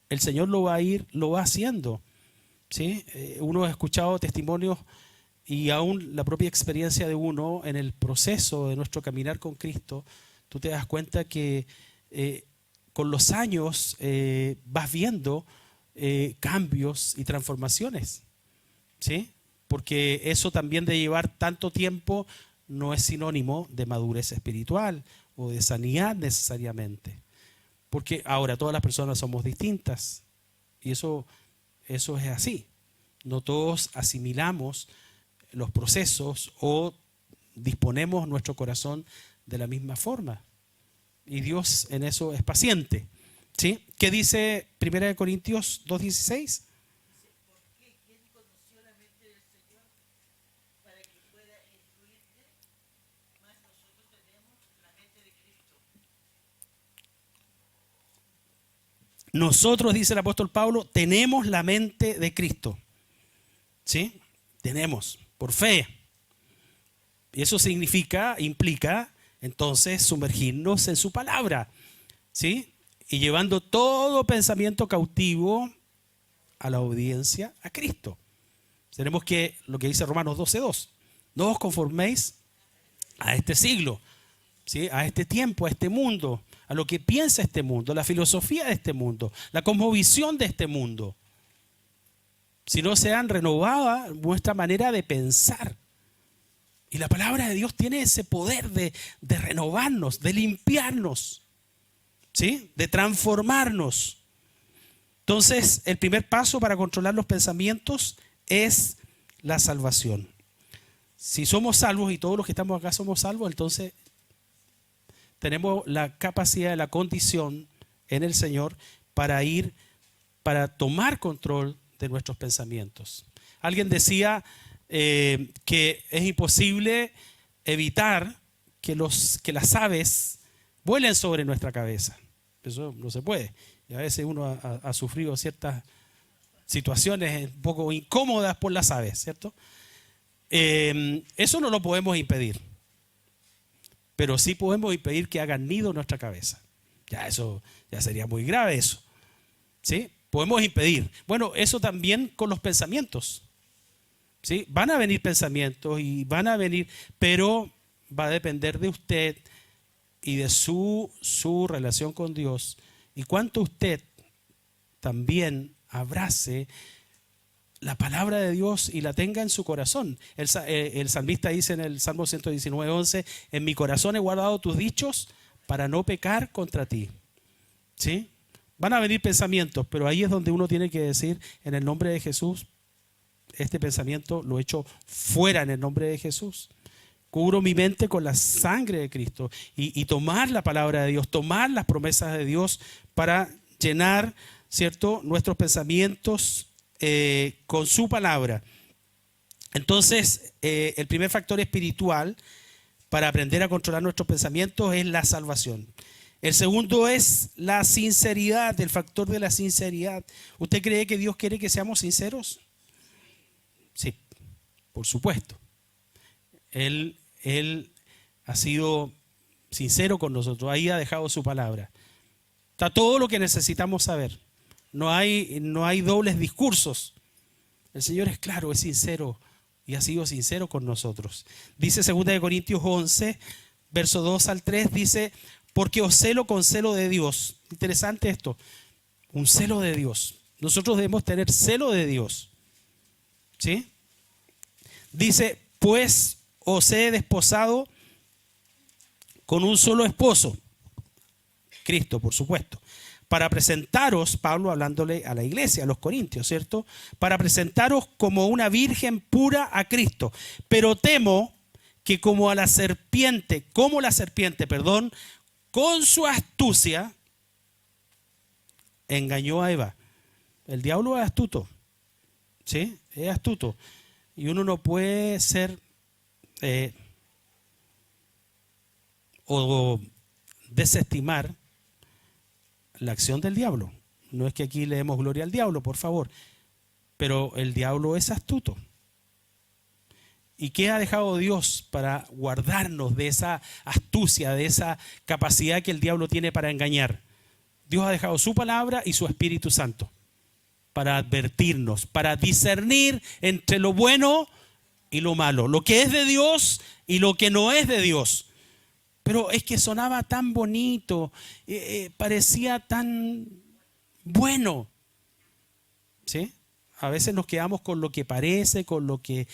el Señor lo va haciendo, ¿sí? Uno ha escuchado testimonios y aún la propia experiencia de uno en el proceso de nuestro caminar con Cristo, tú te das cuenta que con los años vas viendo cambios y transformaciones, ¿sí? Porque eso también de llevar tanto tiempo no es sinónimo de madurez espiritual o de sanidad necesariamente. Porque ahora todas las personas somos distintas y eso es así. No todos asimilamos los procesos o disponemos nuestro corazón de la misma forma. Y Dios en eso es paciente, ¿sí? ¿Qué dice 1 Corintios 2:16? Nosotros, dice el apóstol Pablo, tenemos la mente de Cristo, ¿sí? Tenemos, por fe. Y eso implica entonces sumergirnos en su palabra, ¿sí? Y llevando todo pensamiento cautivo a la obediencia a Cristo. Tenemos que, lo que dice Romanos 12:2, no os conforméis a este siglo, ¿sí? A este tiempo, a este mundo, a lo que piensa este mundo, la filosofía de este mundo, la cosmovisión de este mundo, sino sean renovadas nuestra manera de pensar. Y la palabra de Dios tiene ese poder de renovarnos, de limpiarnos, ¿sí? De transformarnos. Entonces, el primer paso para controlar los pensamientos es la salvación. Si somos salvos y todos los que estamos acá somos salvos, entonces tenemos la capacidad, la condición en el Señor para tomar control de nuestros pensamientos. Alguien decía que es imposible evitar que las aves vuelen sobre nuestra cabeza. Eso no se puede. Y a veces uno ha sufrido ciertas situaciones un poco incómodas por las aves, ¿cierto? Eso no lo podemos impedir. Pero sí podemos impedir que hagan nido en nuestra cabeza. Ya sería muy grave eso, ¿sí? Podemos impedir. Bueno, eso también con los pensamientos, ¿sí? Van a venir pensamientos y van a venir, pero va a depender de usted y de su relación con Dios y cuánto usted también abrace la palabra de Dios y la tenga en su corazón. El salmista dice en el Salmo 119:11, en mi corazón he guardado tus dichos para no pecar contra ti, ¿sí? Van a venir pensamientos, pero ahí es donde uno tiene que decir, en el nombre de Jesús, este pensamiento lo echo fuera en el nombre de Jesús. Cubro mi mente con la sangre de Cristo y tomar la palabra de Dios, tomar las promesas de Dios para llenar, ¿cierto?, nuestros pensamientos con su palabra. Entonces, el primer factor espiritual para aprender a controlar nuestros pensamientos es la salvación. El segundo es la sinceridad, el factor de la sinceridad. ¿Usted cree que Dios quiere que seamos sinceros? Sí, por supuesto. Él ha sido sincero con nosotros, ahí ha dejado su palabra. Está todo lo que necesitamos saber. No hay dobles discursos. El Señor es claro, es sincero y ha sido sincero con nosotros. Dice 2 Corintios 11, verso 2 al 3, dice, porque os celo con celo de Dios. Interesante esto, un celo de Dios. Nosotros debemos tener celo de Dios. ¿Sí? Dice, pues os he desposado con un solo esposo, Cristo, por supuesto, para presentaros, Pablo hablándole a la iglesia, a los corintios, ¿cierto? Para presentaros como una virgen pura a Cristo. Pero temo que como la serpiente, con su astucia, engañó a Eva. El diablo es astuto, ¿sí? Es astuto. Y uno no puede ser o desestimar la acción del diablo. No es que aquí le demos gloria al diablo, por favor, pero el diablo es astuto. ¿Y qué ha dejado Dios para guardarnos de esa astucia, de esa capacidad que el diablo tiene para engañar? Dios ha dejado su palabra y su Espíritu Santo para advertirnos, para discernir entre lo bueno y lo malo, lo que es de Dios y lo que no es de Dios. Pero es que sonaba tan bonito, parecía tan bueno, ¿sí? A veces nos quedamos con lo que parece, con lo que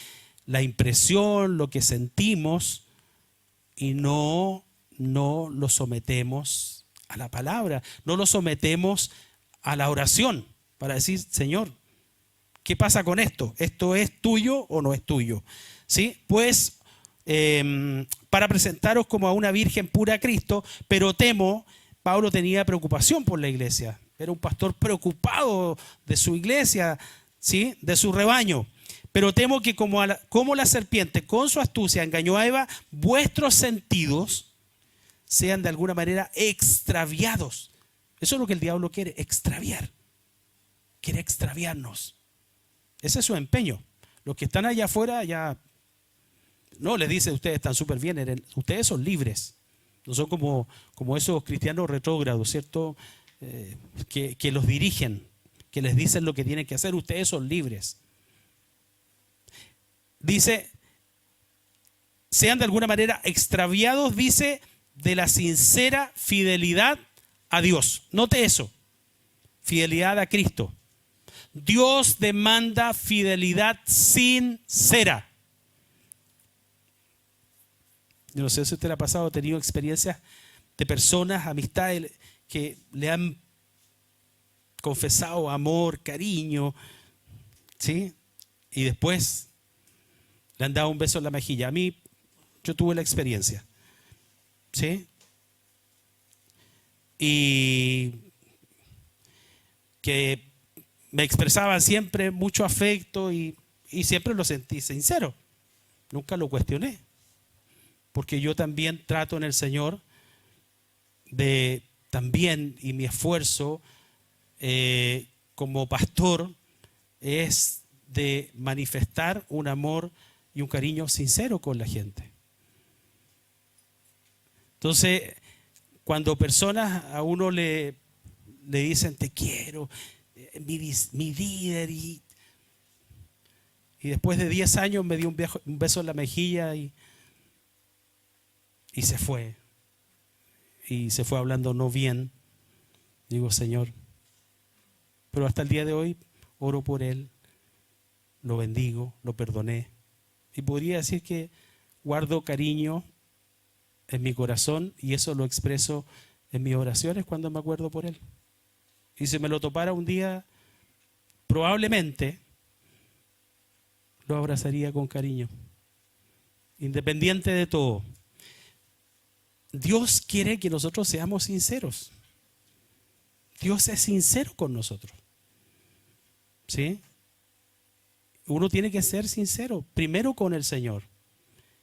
la impresión, lo que sentimos, y no lo sometemos a la palabra, no lo sometemos a la oración para decir, Señor, ¿qué pasa con esto? ¿Esto es tuyo o no es tuyo? ¿Sí? Pues para presentaros como a una virgen pura a Cristo, pero temo, Pablo tenía preocupación por la iglesia, era un pastor preocupado de su iglesia, ¿sí? De su rebaño, pero temo que como la serpiente con su astucia engañó a Eva, vuestros sentidos sean de alguna manera extraviados. Eso es lo que el diablo quiere, extraviar, quiere extraviarnos. Ese es su empeño. Los que están allá afuera ya no les dice, ustedes están súper bien, ustedes son libres. No son como esos cristianos retrógrados, ¿cierto? Que los dirigen, que les dicen lo que tienen que hacer. Ustedes son libres. Dice, sean de alguna manera extraviados, dice, de la sincera fidelidad a Dios. Note eso, fidelidad a Cristo. Dios demanda fidelidad sincera. Yo no sé si usted le ha pasado, ha tenido experiencias de personas, amistades que le han confesado amor, cariño, ¿sí? Y después le han dado un beso en la mejilla. A mí, yo tuve la experiencia, ¿sí? Y que me expresaban siempre mucho afecto y siempre lo sentí sincero. Nunca lo cuestioné. Porque yo también trato en el Señor de también, y mi esfuerzo como pastor es de manifestar un amor y un cariño sincero con la gente. Entonces, cuando personas a uno le dicen te quiero, mi líder, y después de 10 años me dio un beso en la mejilla y se fue. Y se fue hablando no bien. Digo, Señor, pero hasta el día de hoy oro por él, lo bendigo, lo perdoné. Y podría decir que guardo cariño en mi corazón y eso lo expreso en mis oraciones cuando me acuerdo por él. Y si me lo topara un día, probablemente lo abrazaría con cariño, independiente de todo. Dios quiere que nosotros seamos sinceros. Dios es sincero con nosotros, ¿sí? Uno tiene que ser sincero, primero con el Señor.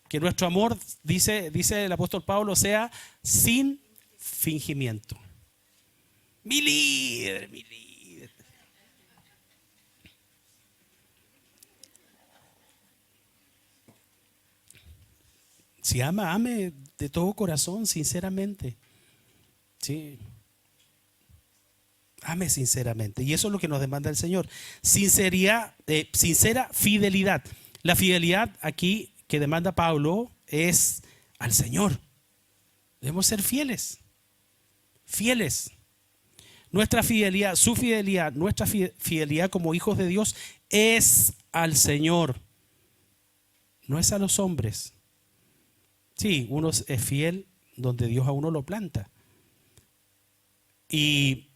Que nuestro amor, dice el apóstol Pablo, sea sin fingimiento. Mi líder, mi líder. Si ama, ame de todo corazón, sinceramente. Sí. Ame sinceramente. Y eso es lo que nos demanda el Señor. Sinceridad, sincera fidelidad. La fidelidad aquí que demanda Pablo es al Señor. Debemos ser fieles. Fieles. Nuestra fidelidad, su fidelidad, nuestra fidelidad como hijos de Dios es al Señor. No es a los hombres. Sí, uno es fiel donde Dios a uno lo planta. Y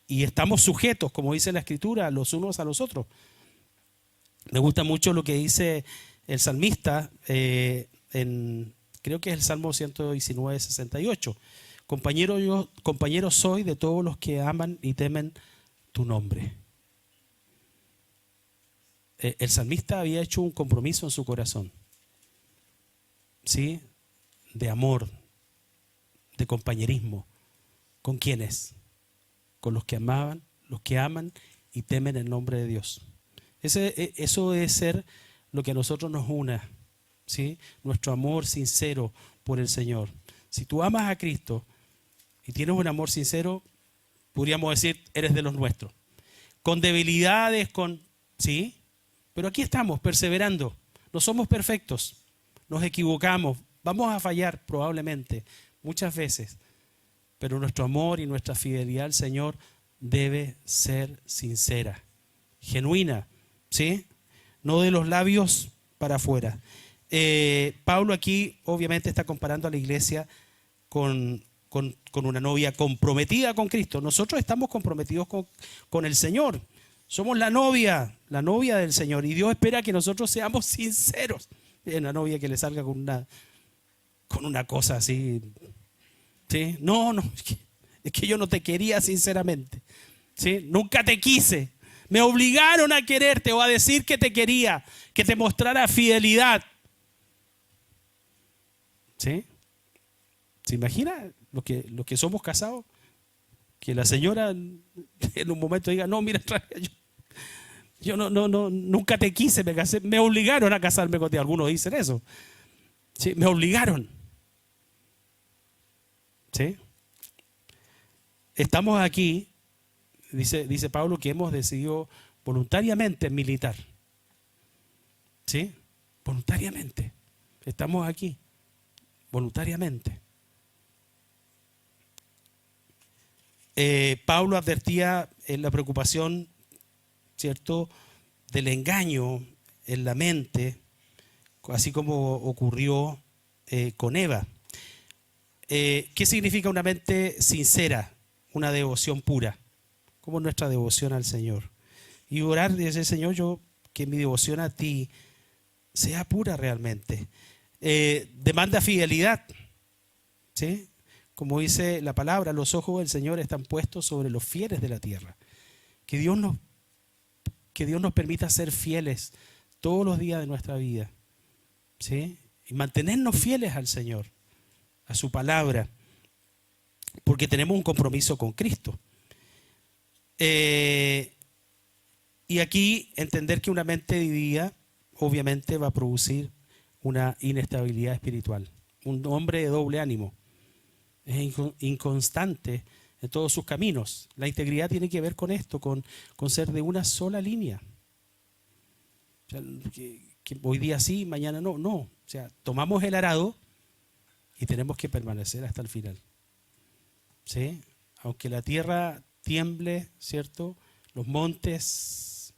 estamos sujetos, como dice la Escritura, los unos a los otros. Me gusta mucho lo que dice el salmista, creo que es el Salmo 119, 68. Compañero soy de todos los que aman y temen tu nombre. El salmista había hecho un compromiso en su corazón, ¿sí? De amor, de compañerismo. ¿Con quiénes? Con los que aman y temen el nombre de Dios. Eso debe ser lo que a nosotros nos una, ¿sí? Nuestro amor sincero por el Señor. Si tú amas a Cristo y tienes un amor sincero, podríamos decir, eres de los nuestros. Con debilidades, ¿sí? Pero aquí estamos, perseverando. No somos perfectos, nos equivocamos, vamos a fallar probablemente, muchas veces. Pero nuestro amor y nuestra fidelidad al Señor debe ser sincera, genuina, ¿sí? No de los labios para afuera. Pablo aquí obviamente está comparando a la iglesia con una novia comprometida con Cristo. Nosotros estamos comprometidos con el Señor. Somos la novia del Señor. Y Dios espera que nosotros seamos sinceros. Una novia que le salga con una cosa así. ¿Sí? No, es que yo no te quería sinceramente. ¿Sí? Nunca te quise. Me obligaron a quererte o a decir que te quería, que te mostrara fidelidad. ¿Sí? ¿Se imagina lo que somos casados? Que la señora en un momento diga, no, mira, yo nunca te quise, me casé, me obligaron a casarme contigo. Algunos dicen eso. ¿Sí? Me obligaron. ¿Sí? Estamos aquí, dice Pablo, que hemos decidido voluntariamente militar. ¿Sí? Voluntariamente. Estamos aquí, voluntariamente. Pablo advertía en la preocupación, ¿cierto?, del engaño en la mente, así como ocurrió con Eva. ¿Qué significa una mente sincera? Una devoción pura, como nuestra devoción al Señor. Y orar y decir, Señor, que mi devoción a ti sea pura realmente. Demanda fidelidad, ¿sí? Como dice la palabra, los ojos del Señor están puestos sobre los fieles de la tierra. Que Dios nos permita ser fieles todos los días de nuestra vida, ¿sí? Y mantenernos fieles al Señor, a su palabra, porque tenemos un compromiso con Cristo. Y aquí entender que una mente dividida obviamente va a producir una inestabilidad espiritual. Un hombre de doble ánimo. Es inconstante en todos sus caminos. La integridad tiene que ver con esto, con ser de una sola línea. O sea, que hoy día sí, mañana no. O sea, tomamos el arado y tenemos que permanecer hasta el final. ¿Sí? Aunque la tierra tiemble, ¿cierto? Los montes,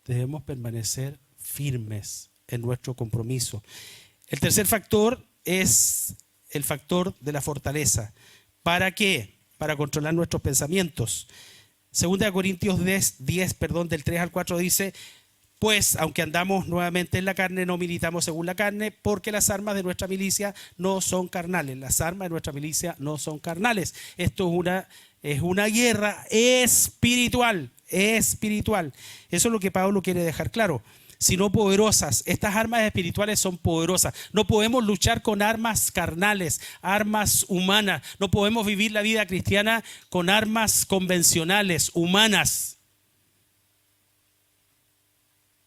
debemos permanecer firmes en nuestro compromiso. El tercer factor es el factor de la fortaleza. ¿Para qué? Para controlar nuestros pensamientos. 2 Corintios 10, del 3 al 4 dice, pues aunque andamos nuevamente en la carne, no militamos según la carne, porque las armas de nuestra milicia no son carnales. Las armas de nuestra milicia no son carnales. Esto es una guerra espiritual. Eso es lo que Pablo quiere dejar claro. sino poderosas. Estas armas espirituales son poderosas. No podemos luchar con armas carnales, armas humanas. No podemos vivir la vida cristiana con armas convencionales, humanas.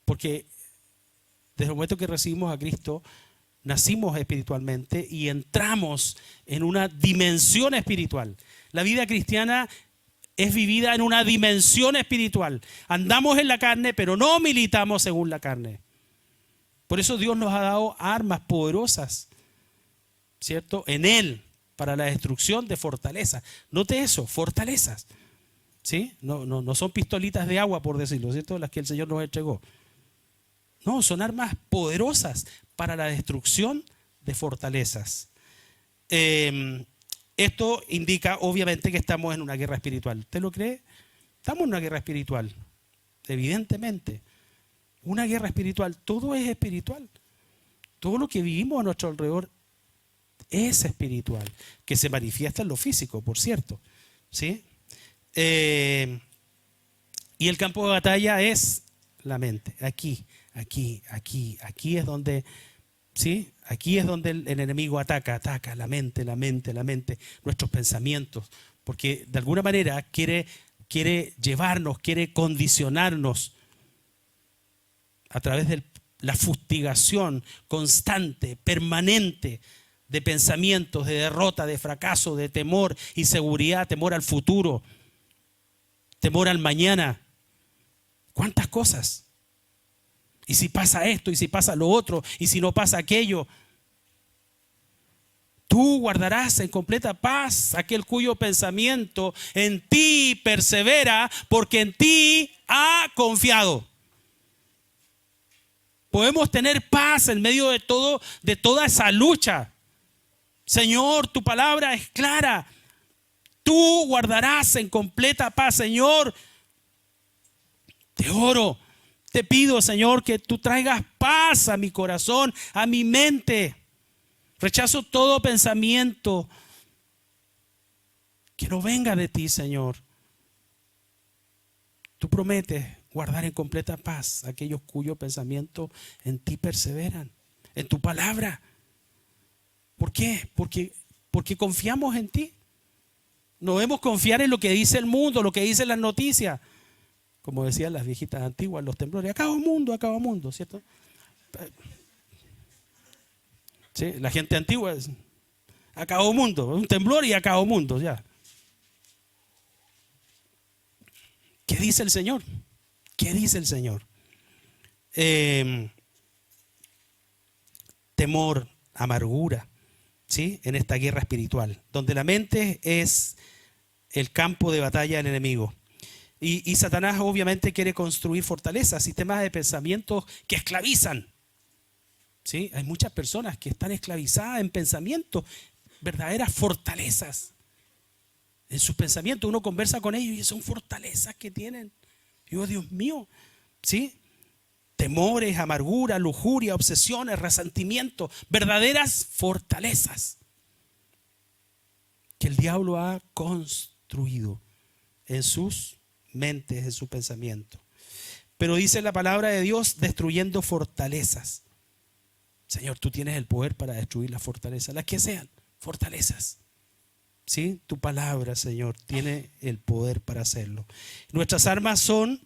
Porque desde el momento que recibimos a Cristo, nacimos espiritualmente y entramos en una dimensión espiritual. La vida cristiana es vivida en una dimensión espiritual. Andamos en la carne, pero no militamos según la carne. Por eso Dios nos ha dado armas poderosas, ¿cierto? En Él, para la destrucción de fortalezas. Note eso, fortalezas. ¿Sí? No son pistolitas de agua, por decirlo, ¿cierto? Las que el Señor nos entregó. No, son armas poderosas para la destrucción de fortalezas. Esto indica obviamente que estamos en una guerra espiritual. ¿Usted lo cree? Estamos en una guerra espiritual, evidentemente. Una guerra espiritual, todo es espiritual. Todo lo que vivimos a nuestro alrededor es espiritual, que se manifiesta en lo físico, por cierto. ¿Sí? Y el campo de batalla es la mente, aquí es donde, ¿sí? Aquí es donde el enemigo ataca la mente, nuestros pensamientos, porque de alguna manera quiere llevarnos, quiere condicionarnos a través de la fustigación constante, permanente de pensamientos, de derrota, de fracaso, de temor, inseguridad, temor al futuro, temor al mañana. ¿Cuántas cosas? Y si pasa esto, y si pasa lo otro, y si no pasa aquello. Tú guardarás en completa paz aquel cuyo pensamiento en ti persevera, porque en ti ha confiado. Podemos tener paz en medio de toda esa lucha. Señor, tu palabra es clara. Tú guardarás en completa paz. Señor, te oro. Te pido, Señor, que tú traigas paz a mi corazón, a mi mente. Rechazo todo pensamiento que no venga de ti, Señor. Tú prometes guardar en completa paz a aquellos cuyos pensamientos en ti perseveran, en tu palabra. ¿Por qué? Porque confiamos en ti. No debemos confiar en lo que dice el mundo, lo que dicen las noticias. Como decían las viejitas antiguas, los temblores, acaba mundo, ¿cierto? Sí, la gente antigua es, acabó mundo, un temblor y acabó mundo, ya. ¿Qué dice el Señor? ¿Qué dice el Señor? Temor, amargura, ¿sí? En esta guerra espiritual, donde la mente es el campo de batalla del enemigo. Y Satanás obviamente quiere construir fortalezas, sistemas de pensamientos que esclavizan. ¿Sí? Hay muchas personas que están esclavizadas en pensamientos, verdaderas fortalezas. En sus pensamientos uno conversa con ellos y son fortalezas que tienen. Y oh, Dios mío, ¿sí? Temores, amargura, lujuria, obsesiones, resentimientos, verdaderas fortalezas que el diablo ha construido en sus mentes, en su pensamiento. Pero dice la palabra de Dios, destruyendo fortalezas. Señor, tú tienes el poder para destruir las fortalezas, las que sean, fortalezas. ¿Sí? Tu palabra, Señor, tiene el poder para hacerlo. Nuestras armas son,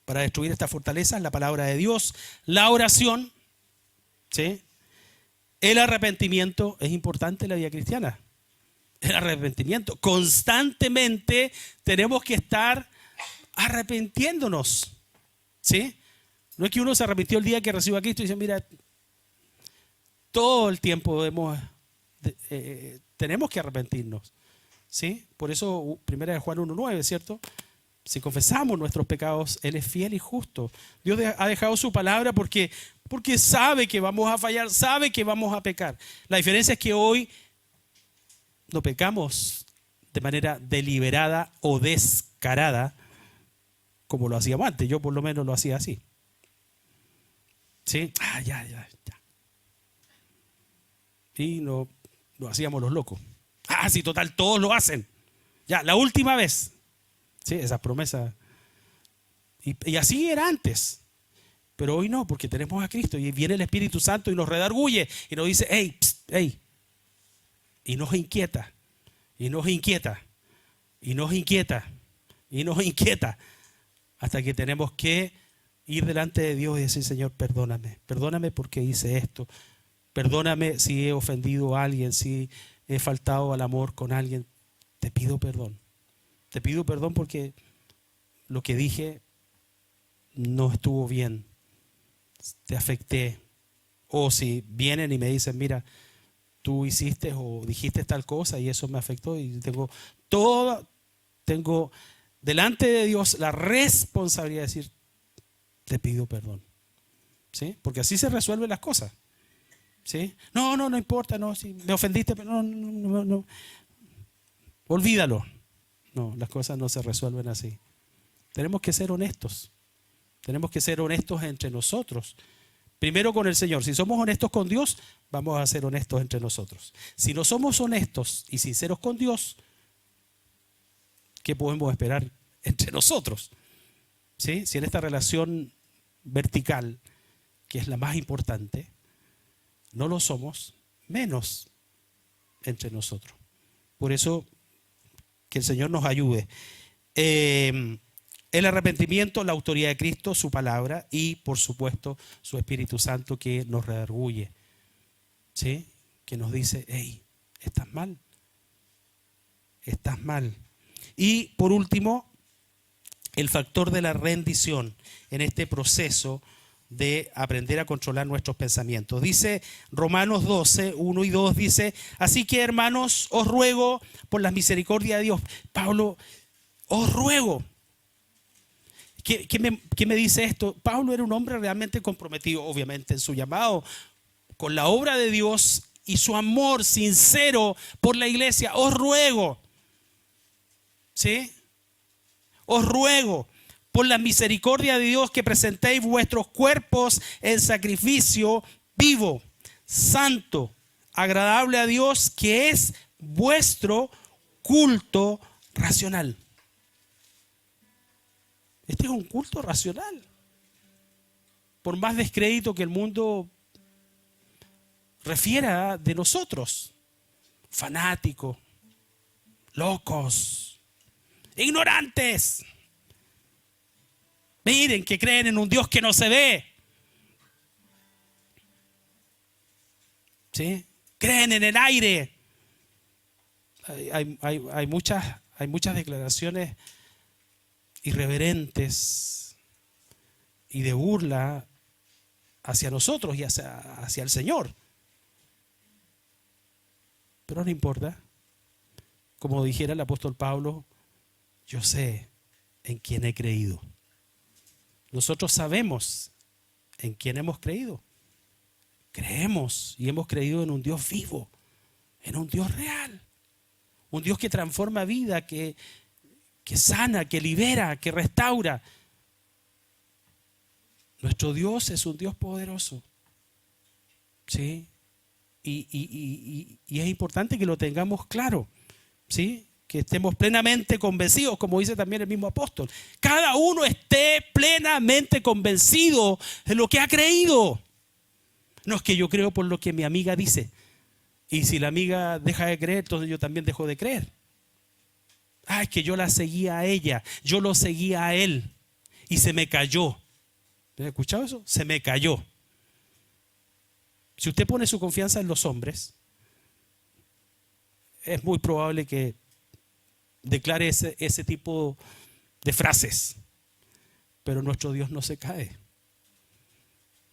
para destruir estas fortalezas, la palabra de Dios, la oración, ¿sí? El arrepentimiento. Es importante en la vida cristiana. El arrepentimiento. Constantemente tenemos que estar arrepintiéndonos. ¿Sí? No es que uno se arrepintió el día que recibió a Cristo y dice, mira, todo el tiempo tenemos que arrepentirnos. ¿Sí? Por eso 1 Juan 1:9, ¿cierto? Si confesamos nuestros pecados, Él es fiel y justo. Dios ha dejado su palabra porque sabe que vamos a fallar, sabe que vamos a pecar. La diferencia es que hoy no pecamos de manera deliberada o descarada como lo hacíamos antes. Yo por lo menos lo hacía así. ¿Sí? Ya. Y no lo hacíamos los locos. Sí, total, todos lo hacen. Ya, la última vez. Sí, esas promesas Y así era antes. Pero hoy no, porque tenemos a Cristo y viene el Espíritu Santo y nos redarguye y nos dice, hey, psst, hey. Y nos inquieta, y nos inquieta, y nos inquieta, y nos inquieta. Hasta que tenemos que ir delante de Dios y decir, Señor, perdóname. Perdóname porque hice esto. Perdóname si he ofendido a alguien, si he faltado al amor con alguien. Te pido perdón. Te pido perdón porque lo que dije no estuvo bien. Te afecté. O si vienen y me dicen, mira, tú hiciste o dijiste tal cosa y eso me afectó y tengo delante de Dios la responsabilidad de decir, te pido perdón. ¿Sí? Porque así se resuelven las cosas. ¿Sí? No importa, no, si me ofendiste, pero no. Olvídalo. No, las cosas no se resuelven así. Tenemos que ser honestos. Tenemos que ser honestos entre nosotros. Primero con el Señor. Si somos honestos con Dios, vamos a ser honestos entre nosotros. Si no somos honestos y sinceros con Dios, ¿qué podemos esperar entre nosotros? ¿Sí? Si en esta relación vertical, que es la más importante, no lo somos, menos entre nosotros. Por eso, que el Señor nos ayude. El arrepentimiento, la autoridad de Cristo, su palabra y, por supuesto, su Espíritu Santo que nos redarguye. ¿Sí? Que nos dice, hey, estás mal. Estás mal. Y, por último, el factor de la rendición en este proceso de aprender a controlar nuestros pensamientos. Dice Romanos 12, 1 y 2, dice, así que hermanos, os ruego por la misericordia de Dios. Pablo, os ruego. ¿Qué me dice esto? Pablo era un hombre realmente comprometido, obviamente, en su llamado con la obra de Dios y su amor sincero por la iglesia. Os ruego, ¿sí? Os ruego por la misericordia de Dios que presentéis vuestros cuerpos en sacrificio vivo, santo, agradable a Dios, que es vuestro culto racional. Este es un culto racional. Por más descrédito que el mundo refiera de nosotros, fanáticos, locos, ignorantes. Miren que creen en un Dios que no se ve. ¿Sí? Creen en el aire. Hay muchas declaraciones irreverentes y de burla hacia nosotros y hacia el Señor. Pero no importa. Como dijera el apóstol Pablo, yo sé en quién he creído. Nosotros sabemos en quién hemos creído. Creemos y hemos creído en un Dios vivo, en un Dios real, un Dios que transforma vida, que sana, que libera, que restaura. Nuestro Dios es un Dios poderoso. ¿Sí? Y es importante que lo tengamos claro. ¿Sí? Que estemos plenamente convencidos, como dice también el mismo apóstol. Cada uno esté plenamente convencido de lo que ha creído. No es que yo creo por lo que mi amiga dice. Y si la amiga deja de creer, entonces yo también dejo de creer. Es que yo la seguía a ella, yo lo seguía a él y se me cayó. ¿Han escuchado eso? Se me cayó. Si usted pone su confianza en los hombres, es muy probable que declare ese tipo de frases. Pero nuestro Dios no se cae.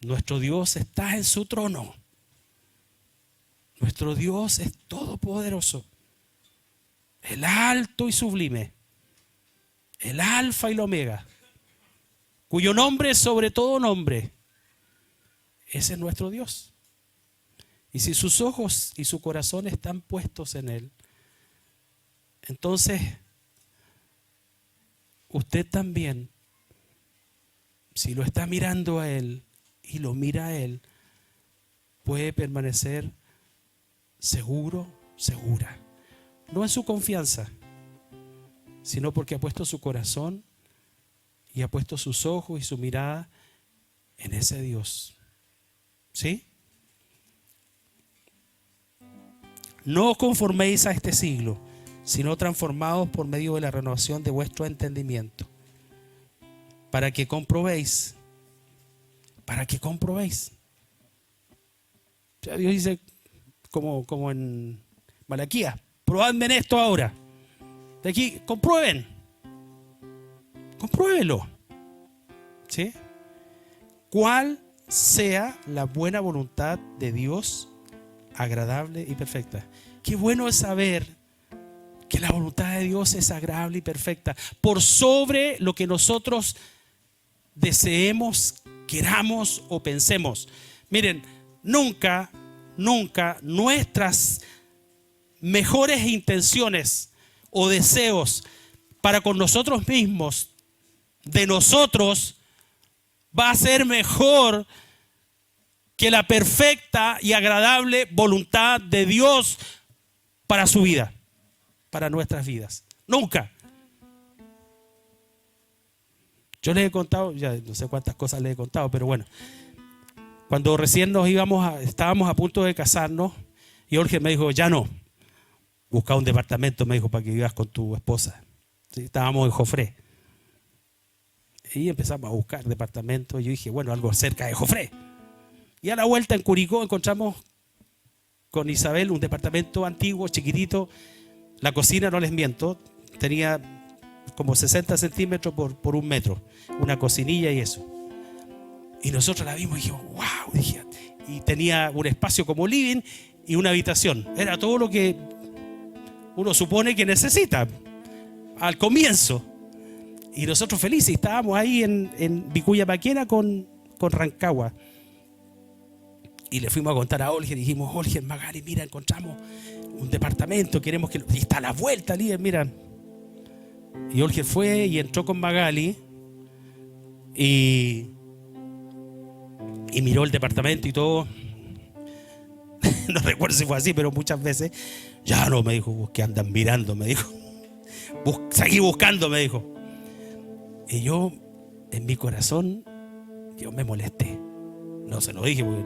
Nuestro Dios está en su trono. Nuestro Dios es todopoderoso. El alto y sublime, el alfa y la omega, cuyo nombre es sobre todo nombre. Ese es nuestro Dios. Y si sus ojos y su corazón están puestos en Él, entonces usted también, si lo está mirando a Él y lo mira a Él, puede permanecer seguro, segura. No en su confianza, sino porque ha puesto su corazón y ha puesto sus ojos y su mirada en ese Dios. ¿Sí? No os conforméis a este siglo, sino transformados por medio de la renovación de vuestro entendimiento, para que comprobéis. O sea, Dios dice, como en Malaquías, probadme en esto ahora. De aquí, compruébenlo. ¿Sí? ¿Cuál sea la buena voluntad de Dios, agradable y perfecta? Qué bueno es saber que la voluntad de Dios es agradable y perfecta, por sobre lo que nosotros deseemos, queramos o pensemos. Miren, nunca nuestras mejores intenciones o deseos para con nosotros mismos, de nosotros, va a ser mejor que la perfecta y agradable voluntad de Dios para su vida, para nuestras vidas. Nunca. Yo les he contado, ya no sé cuántas cosas les he contado, pero bueno, cuando recién estábamos a punto de casarnos, y Jorge me dijo, ya no, busca un departamento, me dijo, para que vivas con tu esposa. ¿Sí? Estábamos en Jofré. Y empezamos a buscar departamentos. Y yo dije, bueno, algo cerca de Jofré. Y a la vuelta en Curicó encontramos con Isabel un departamento antiguo, chiquitito. La cocina, no les miento, tenía como 60 centímetros por 1 metro. Una cocinilla y eso. Y nosotros la vimos y dijimos, wow, dije, y tenía un espacio como living y una habitación. Era todo lo que uno supone que necesita al comienzo. Y nosotros felices, estábamos ahí en Vicuña Maquena con Rancagua. Y le fuimos a contar a Olger y dijimos, Olger, Magali, mira, encontramos un departamento, queremos que... Y está a la vuelta, líder, mira. Y Olger fue y entró con Magali y miró el departamento y todo. No recuerdo si fue así, pero muchas veces. Ya no, me dijo, que andan mirando, me dijo. Seguí buscando, me dijo. Y yo, en mi corazón, yo me molesté. No se lo dije porque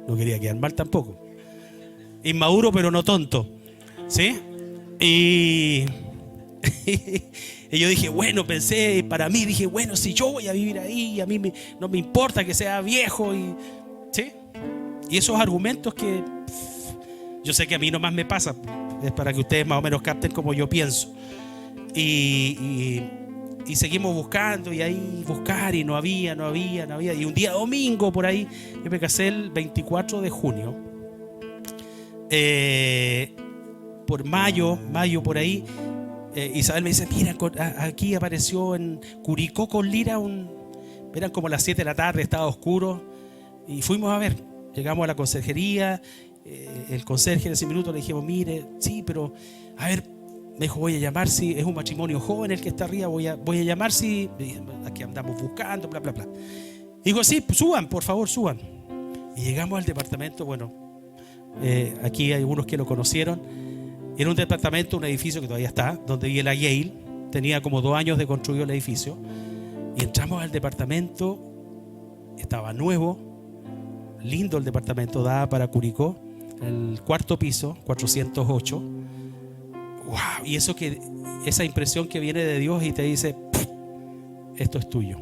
no quería quedar mal tampoco. Inmaduro, pero no tonto. ¿Sí? Y yo dije, bueno, pensé para mí, dije, bueno, si yo voy a vivir ahí, a mí no me importa que sea viejo. ¿Sí? Y esos argumentos que yo sé que a mí nomás me pasa, es para que ustedes más o menos capten como yo pienso. Y seguimos buscando y ahí buscar y no había. Y un día domingo por ahí, yo me casé el 24 de junio. Por mayo por ahí, Isabel me dice, mira, aquí apareció en Curicó con Lira, eran como las 7 de la tarde, estaba oscuro. Y fuimos a ver, llegamos a la conserjería, el conserje en ese minuto le dijimos, mire, sí, pero a ver, me dijo, voy a llamar si es un matrimonio joven el que está arriba, voy a llamar si aquí andamos buscando, bla, bla, bla. Digo, sí, pues suban, por favor, suban. Y llegamos al departamento, bueno, aquí hay algunos que lo conocieron. Era un departamento, un edificio que todavía está, donde vive la Yale. Tenía como 2 años de construido el edificio. Y entramos al departamento, estaba nuevo, lindo el departamento, daba para Curicó, el 4º piso, 408. Wow, y esa impresión que viene de Dios y te dice, esto es tuyo.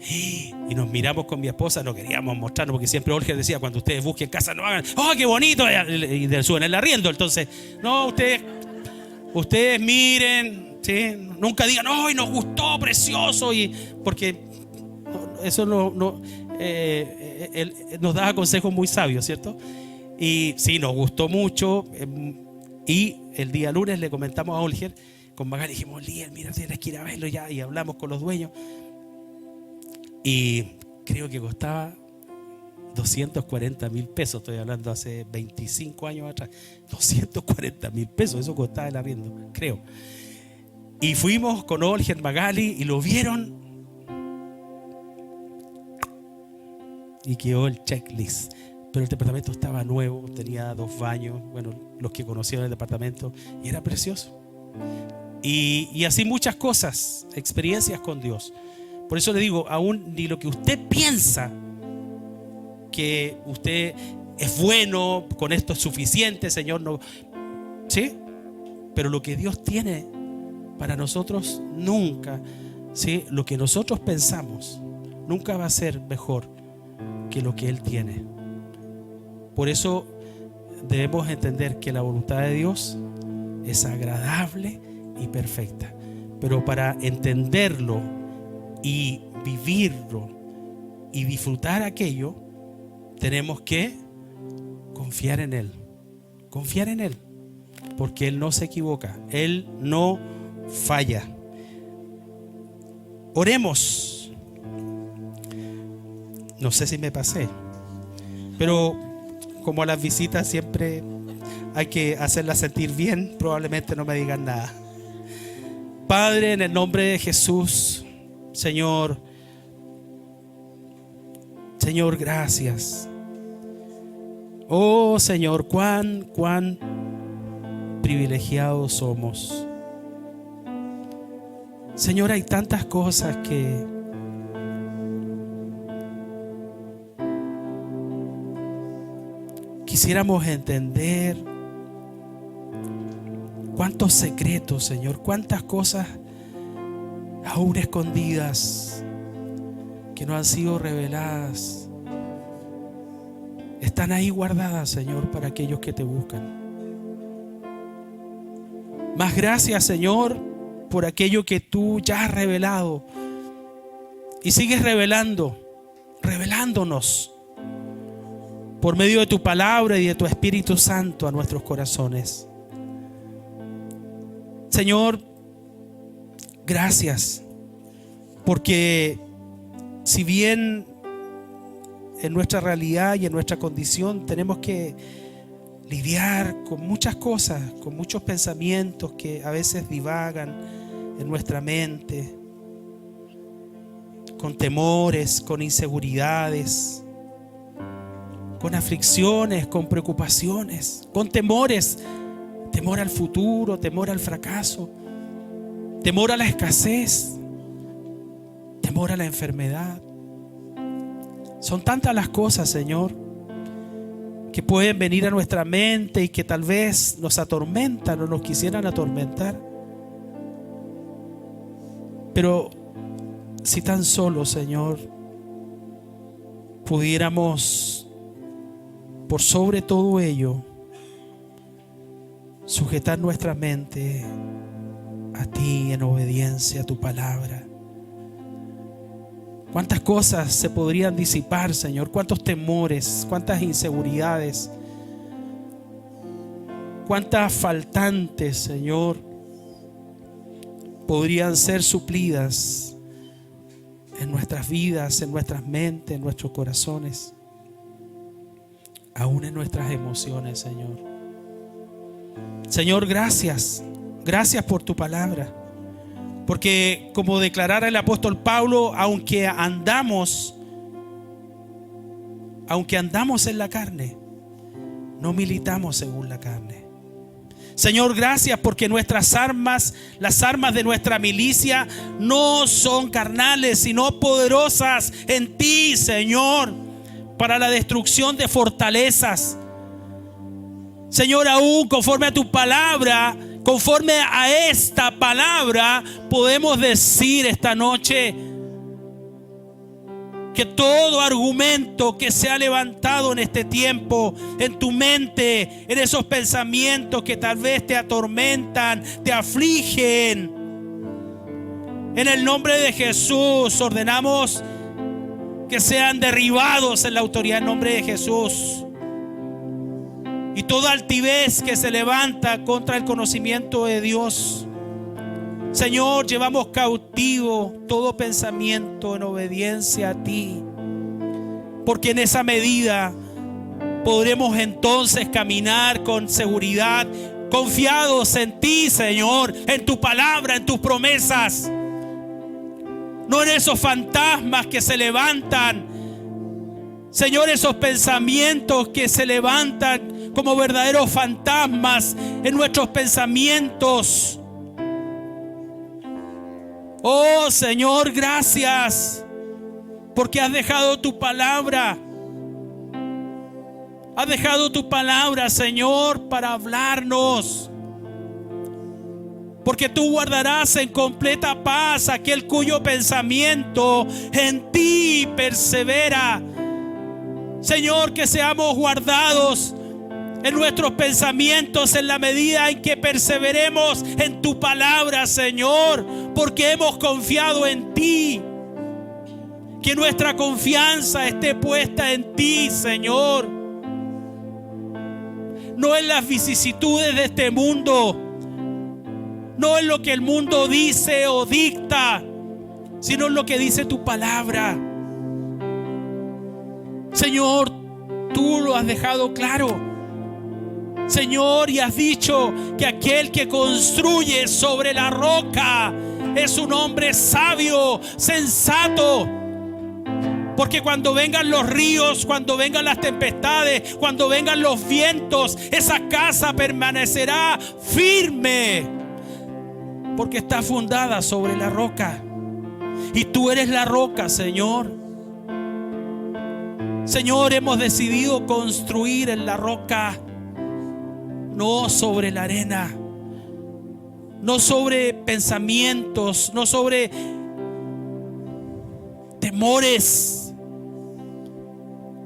Y nos miramos con mi esposa, no queríamos mostrarnos porque siempre Olger decía, cuando ustedes busquen casa no hagan, ¡oh, qué bonito! Y suena el arriendo. Entonces, no, ustedes miren, ¿sí? Nunca digan, ¡oh, nos gustó, precioso! Porque eso él nos da consejos muy sabios, ¿cierto? Y sí, nos gustó mucho. Y el día lunes le comentamos a Olger, con Magali, dijimos, Liel, mira, tienes que ir a verlo ya. Y hablamos con los dueños. Y creo que costaba 240.000 pesos. Estoy hablando hace 25 años atrás. 240.000 pesos, eso costaba el arriendo, creo. Y fuimos con Olger, Magali y lo vieron. Y quedó el checklist. Pero el departamento estaba nuevo, tenía 2 baños. Bueno, los que conocieron el departamento, y era precioso. Y así muchas cosas, experiencias con Dios. Por eso le digo, aún ni lo que usted piensa que usted es bueno, con esto es suficiente, Señor, no, ¿sí? Pero lo que Dios tiene para nosotros nunca, ¿sí? Lo que nosotros pensamos nunca va a ser mejor que lo que Él tiene. Por eso debemos entender que la voluntad de Dios es agradable y perfecta. Pero para entenderlo y vivirlo y disfrutar aquello, tenemos que confiar en Él. Confiar en Él. Porque Él no se equivoca. Él no falla. Oremos. No sé si me pasé, pero como a las visitas siempre hay que hacerlas sentir bien, probablemente no me digan nada. Padre, en el nombre de Jesús, Señor, gracias. Oh Señor, cuán privilegiados somos. Señor, hay tantas cosas que quisiéramos entender. Cuántos secretos, Señor, cuántas cosas aún escondidas que no han sido reveladas están ahí guardadas, Señor, para aquellos que te buscan. Más gracias, Señor, por aquello que tú ya has revelado y sigues revelándonos por medio de tu palabra y de tu Espíritu Santo a nuestros corazones. Señor, gracias, porque si bien en nuestra realidad y en nuestra condición tenemos que lidiar con muchas cosas, con muchos pensamientos que a veces divagan en nuestra mente, con temores, con inseguridades, con aflicciones, con preocupaciones, con temores, temor al futuro, temor al fracaso, temor a la escasez, temor a la enfermedad. Son tantas las cosas, Señor, que pueden venir a nuestra mente y que tal vez nos atormentan o nos quisieran atormentar. Pero si tan solo, Señor, pudiéramos, por sobre todo ello, sujetar nuestra mente a ti en obediencia a tu palabra. Cuántas cosas se podrían disipar, Señor, cuántos temores, cuántas inseguridades, cuántas faltantes, Señor, podrían ser suplidas en nuestras vidas, en nuestras mentes, en nuestros corazones, aún en nuestras emociones, Señor. Señor, gracias por tu palabra. Porque como declarara el apóstol Pablo, aunque andamos en la carne, no militamos según la carne. Señor, gracias porque nuestras armas, las armas de nuestra milicia, no son carnales, sino poderosas en ti, Señor, para la destrucción de fortalezas. Señor, aún conforme a tu palabra, conforme a esta palabra, podemos decir esta noche que todo argumento que se ha levantado en este tiempo, en tu mente, en esos pensamientos que tal vez te atormentan, te afligen, en el nombre de Jesús ordenamos que sean derribados en la autoridad en nombre de Jesús. Y toda altivez que se levanta contra el conocimiento de Dios, Señor, llevamos cautivo todo pensamiento en obediencia a ti, porque en esa medida podremos entonces caminar con seguridad, confiados en ti, Señor, en tu palabra, en tus promesas, no en esos fantasmas que se levantan, Señor, esos pensamientos que se levantan como verdaderos fantasmas en nuestros pensamientos. Oh Señor, gracias, porque has dejado tu palabra. Has dejado tu palabra, Señor, para hablarnos. Porque tú guardarás en completa paz aquel cuyo pensamiento en ti persevera. Señor, que seamos guardados en nuestros pensamientos en la medida en que perseveremos en tu palabra, Señor, porque hemos confiado en ti. Que nuestra confianza esté puesta en ti, Señor, no en las vicisitudes de este mundo, no en lo que el mundo dice o dicta, sino en lo que dice tu palabra. Señor, tú lo has dejado claro, Señor, y has dicho que aquel que construye sobre la roca es un hombre sabio, sensato. Porque cuando vengan los ríos, cuando vengan las tempestades, cuando vengan los vientos, esa casa permanecerá firme, porque está fundada sobre la roca. Y tú eres la roca, Señor. Señor, hemos decidido construir en la roca, no sobre la arena, no sobre pensamientos, no sobre temores,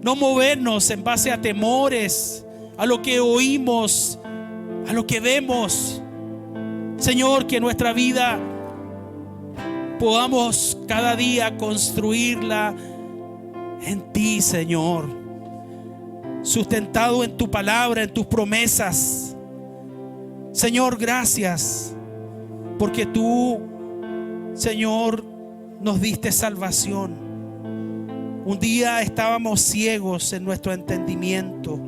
no movernos en base a temores, a lo que oímos, a lo que vemos. Señor, que nuestra vida podamos cada día construirla en ti, Señor, sustentado en tu palabra, en tus promesas. Señor, gracias, porque tú, Señor, nos diste salvación. Un día estábamos ciegos en nuestro entendimiento,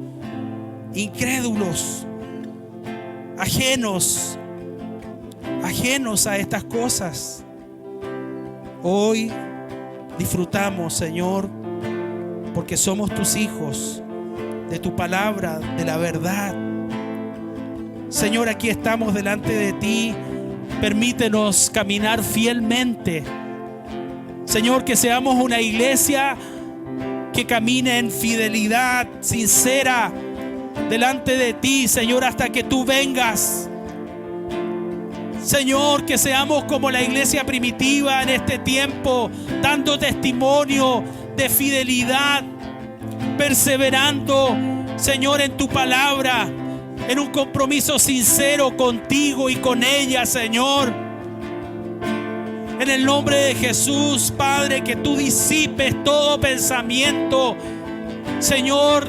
incrédulos, ajenos a estas cosas. Hoy disfrutamos, Señor, porque somos tus hijos, de tu palabra, de la verdad. Señor, aquí estamos delante de ti. Permítenos caminar fielmente. Señor, que seamos una iglesia que camine en fidelidad sincera delante de ti, Señor, hasta que tú vengas. Señor, que seamos como la iglesia primitiva en este tiempo, dando testimonio de fidelidad, perseverando, Señor, en tu palabra, en un compromiso sincero contigo y con ella, Señor. En el nombre de Jesús, Padre, que tú disipes todo pensamiento, Señor,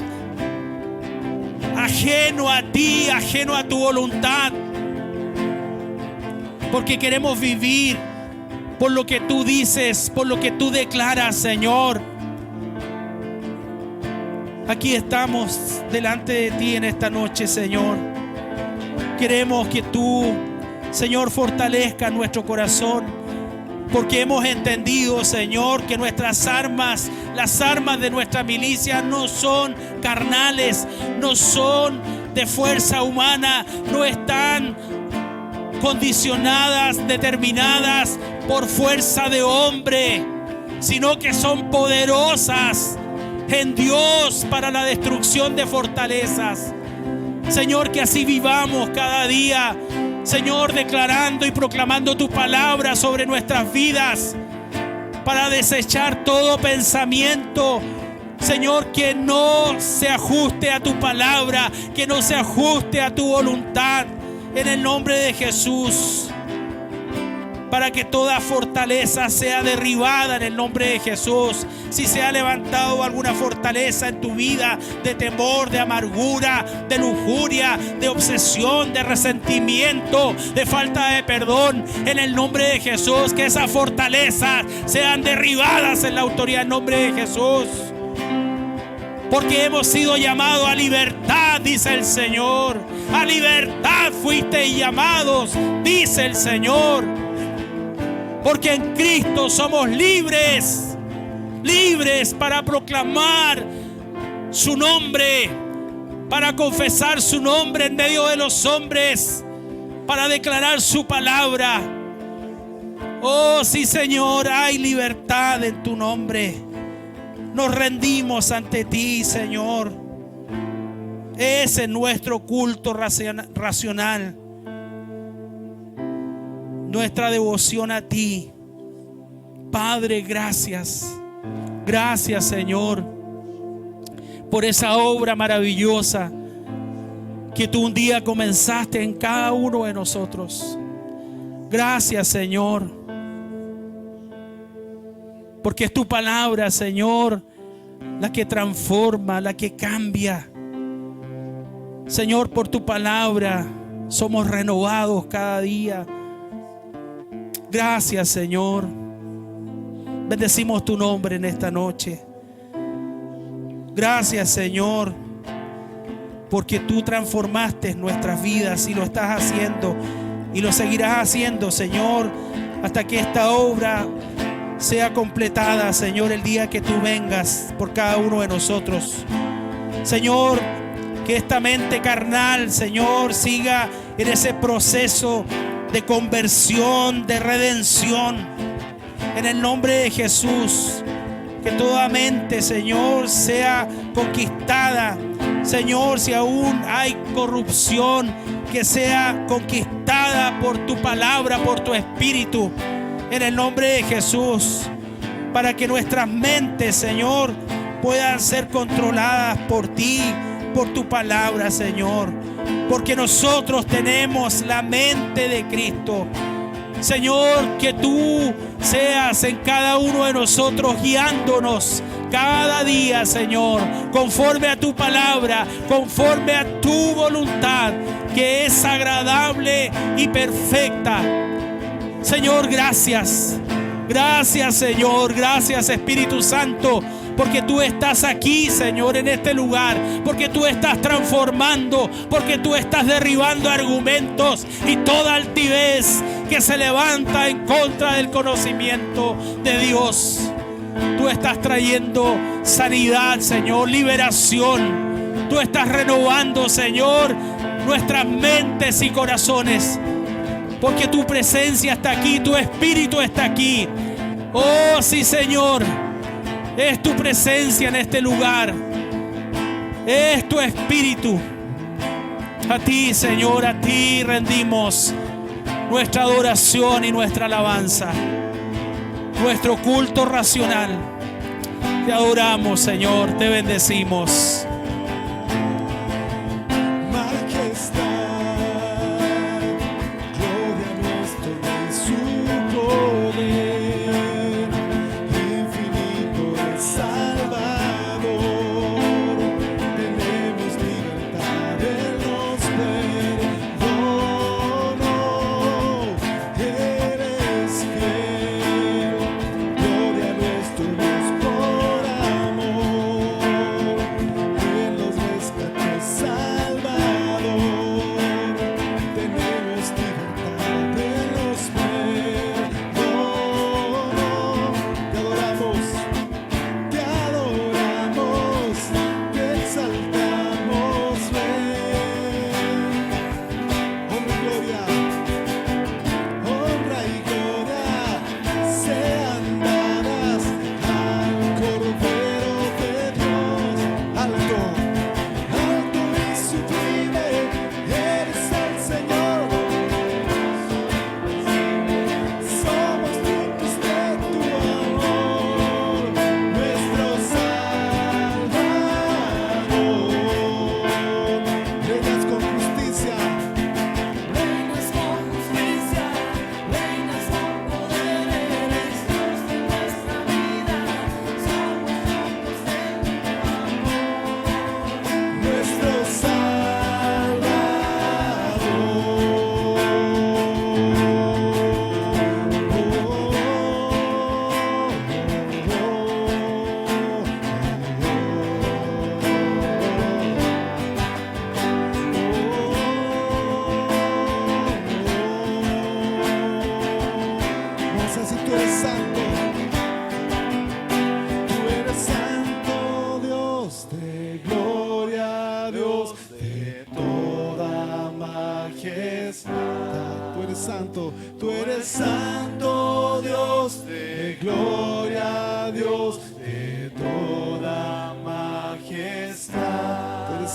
ajeno a ti, ajeno a tu voluntad, porque queremos vivir por lo que tú dices, por lo que tú declaras, Señor. Aquí estamos delante de ti en esta noche, Señor. Queremos que tú, Señor, fortalezca nuestro corazón, porque hemos entendido, Señor, que nuestras armas, las armas de nuestra milicia, no son carnales, no son de fuerza humana, no están condicionadas, determinadas por fuerza de hombre, sino que son poderosas en Dios para la destrucción de fortalezas. Señor, que así vivamos cada día, Señor, declarando y proclamando tu palabra sobre nuestras vidas, para desechar todo pensamiento, Señor, que no se ajuste a tu palabra, que no se ajuste a tu voluntad, en el nombre de Jesús, para que toda fortaleza sea derribada en el nombre de Jesús. Si se ha levantado alguna fortaleza en tu vida de temor, de amargura, de lujuria, de obsesión, de resentimiento, de falta de perdón, en el nombre de Jesús, que esas fortalezas sean derribadas en la autoridad en nombre de Jesús. Porque hemos sido llamados a libertad, dice el Señor. A libertad fuisteis llamados, dice el Señor. Porque en Cristo somos libres, libres para proclamar su nombre, para confesar su nombre en medio de los hombres, para declarar su palabra. Oh, sí, Señor, hay libertad en tu nombre. Nos rendimos ante ti, Señor. Ese es nuestro culto racional. Nuestra devoción a ti. Padre, gracias. Gracias, Señor, por esa obra maravillosa que tú un día comenzaste en cada uno de nosotros. Gracias, Señor, porque es tu palabra, Señor, la que transforma, la que cambia. Señor, por tu palabra somos renovados cada día. Gracias, Señor. Bendecimos tu nombre en esta noche. Gracias, Señor, porque tú transformaste nuestras vidas y lo estás haciendo y lo seguirás haciendo, Señor, hasta que esta obra sea completada, Señor, el día que tú vengas por cada uno de nosotros. Señor, que esta mente carnal, Señor, siga en ese proceso de conversión, de redención. En el nombre de Jesús, que toda mente, Señor, sea conquistada. Señor, si aún hay corrupción, que sea conquistada por tu palabra, por tu espíritu. En el nombre de Jesús, para que nuestras mentes, Señor, puedan ser controladas por ti, por tu palabra, Señor. Porque nosotros tenemos la mente de Cristo. Señor, que tú seas en cada uno de nosotros guiándonos cada día, Señor, conforme a tu palabra, conforme a tu voluntad, que es agradable y perfecta. Señor, gracias. Gracias, Señor. Gracias, Espíritu Santo, porque tú estás aquí, Señor, en este lugar, porque tú estás transformando, porque tú estás derribando argumentos y toda altivez que se levanta en contra del conocimiento de Dios. Tú estás trayendo sanidad, Señor, liberación. Tú estás renovando, Señor, nuestras mentes y corazones, porque tu presencia está aquí, tu espíritu está aquí. Oh, sí, Señor. Es tu presencia en este lugar. Es tu espíritu. A ti, Señor, a ti rendimos nuestra adoración y nuestra alabanza. Nuestro culto racional. Te adoramos, Señor, te bendecimos.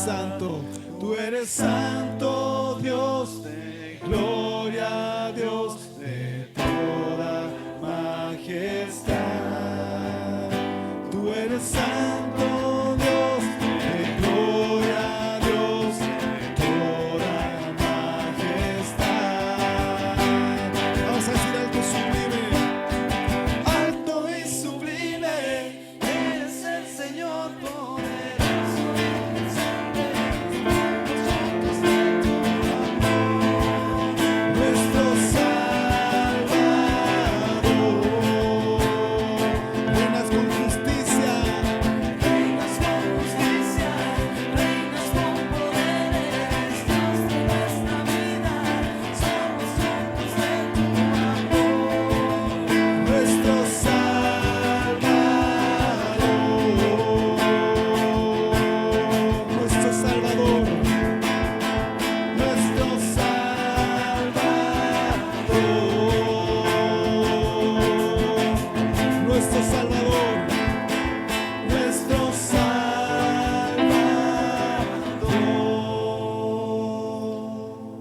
santo, tú eres santo, Dios de gloria.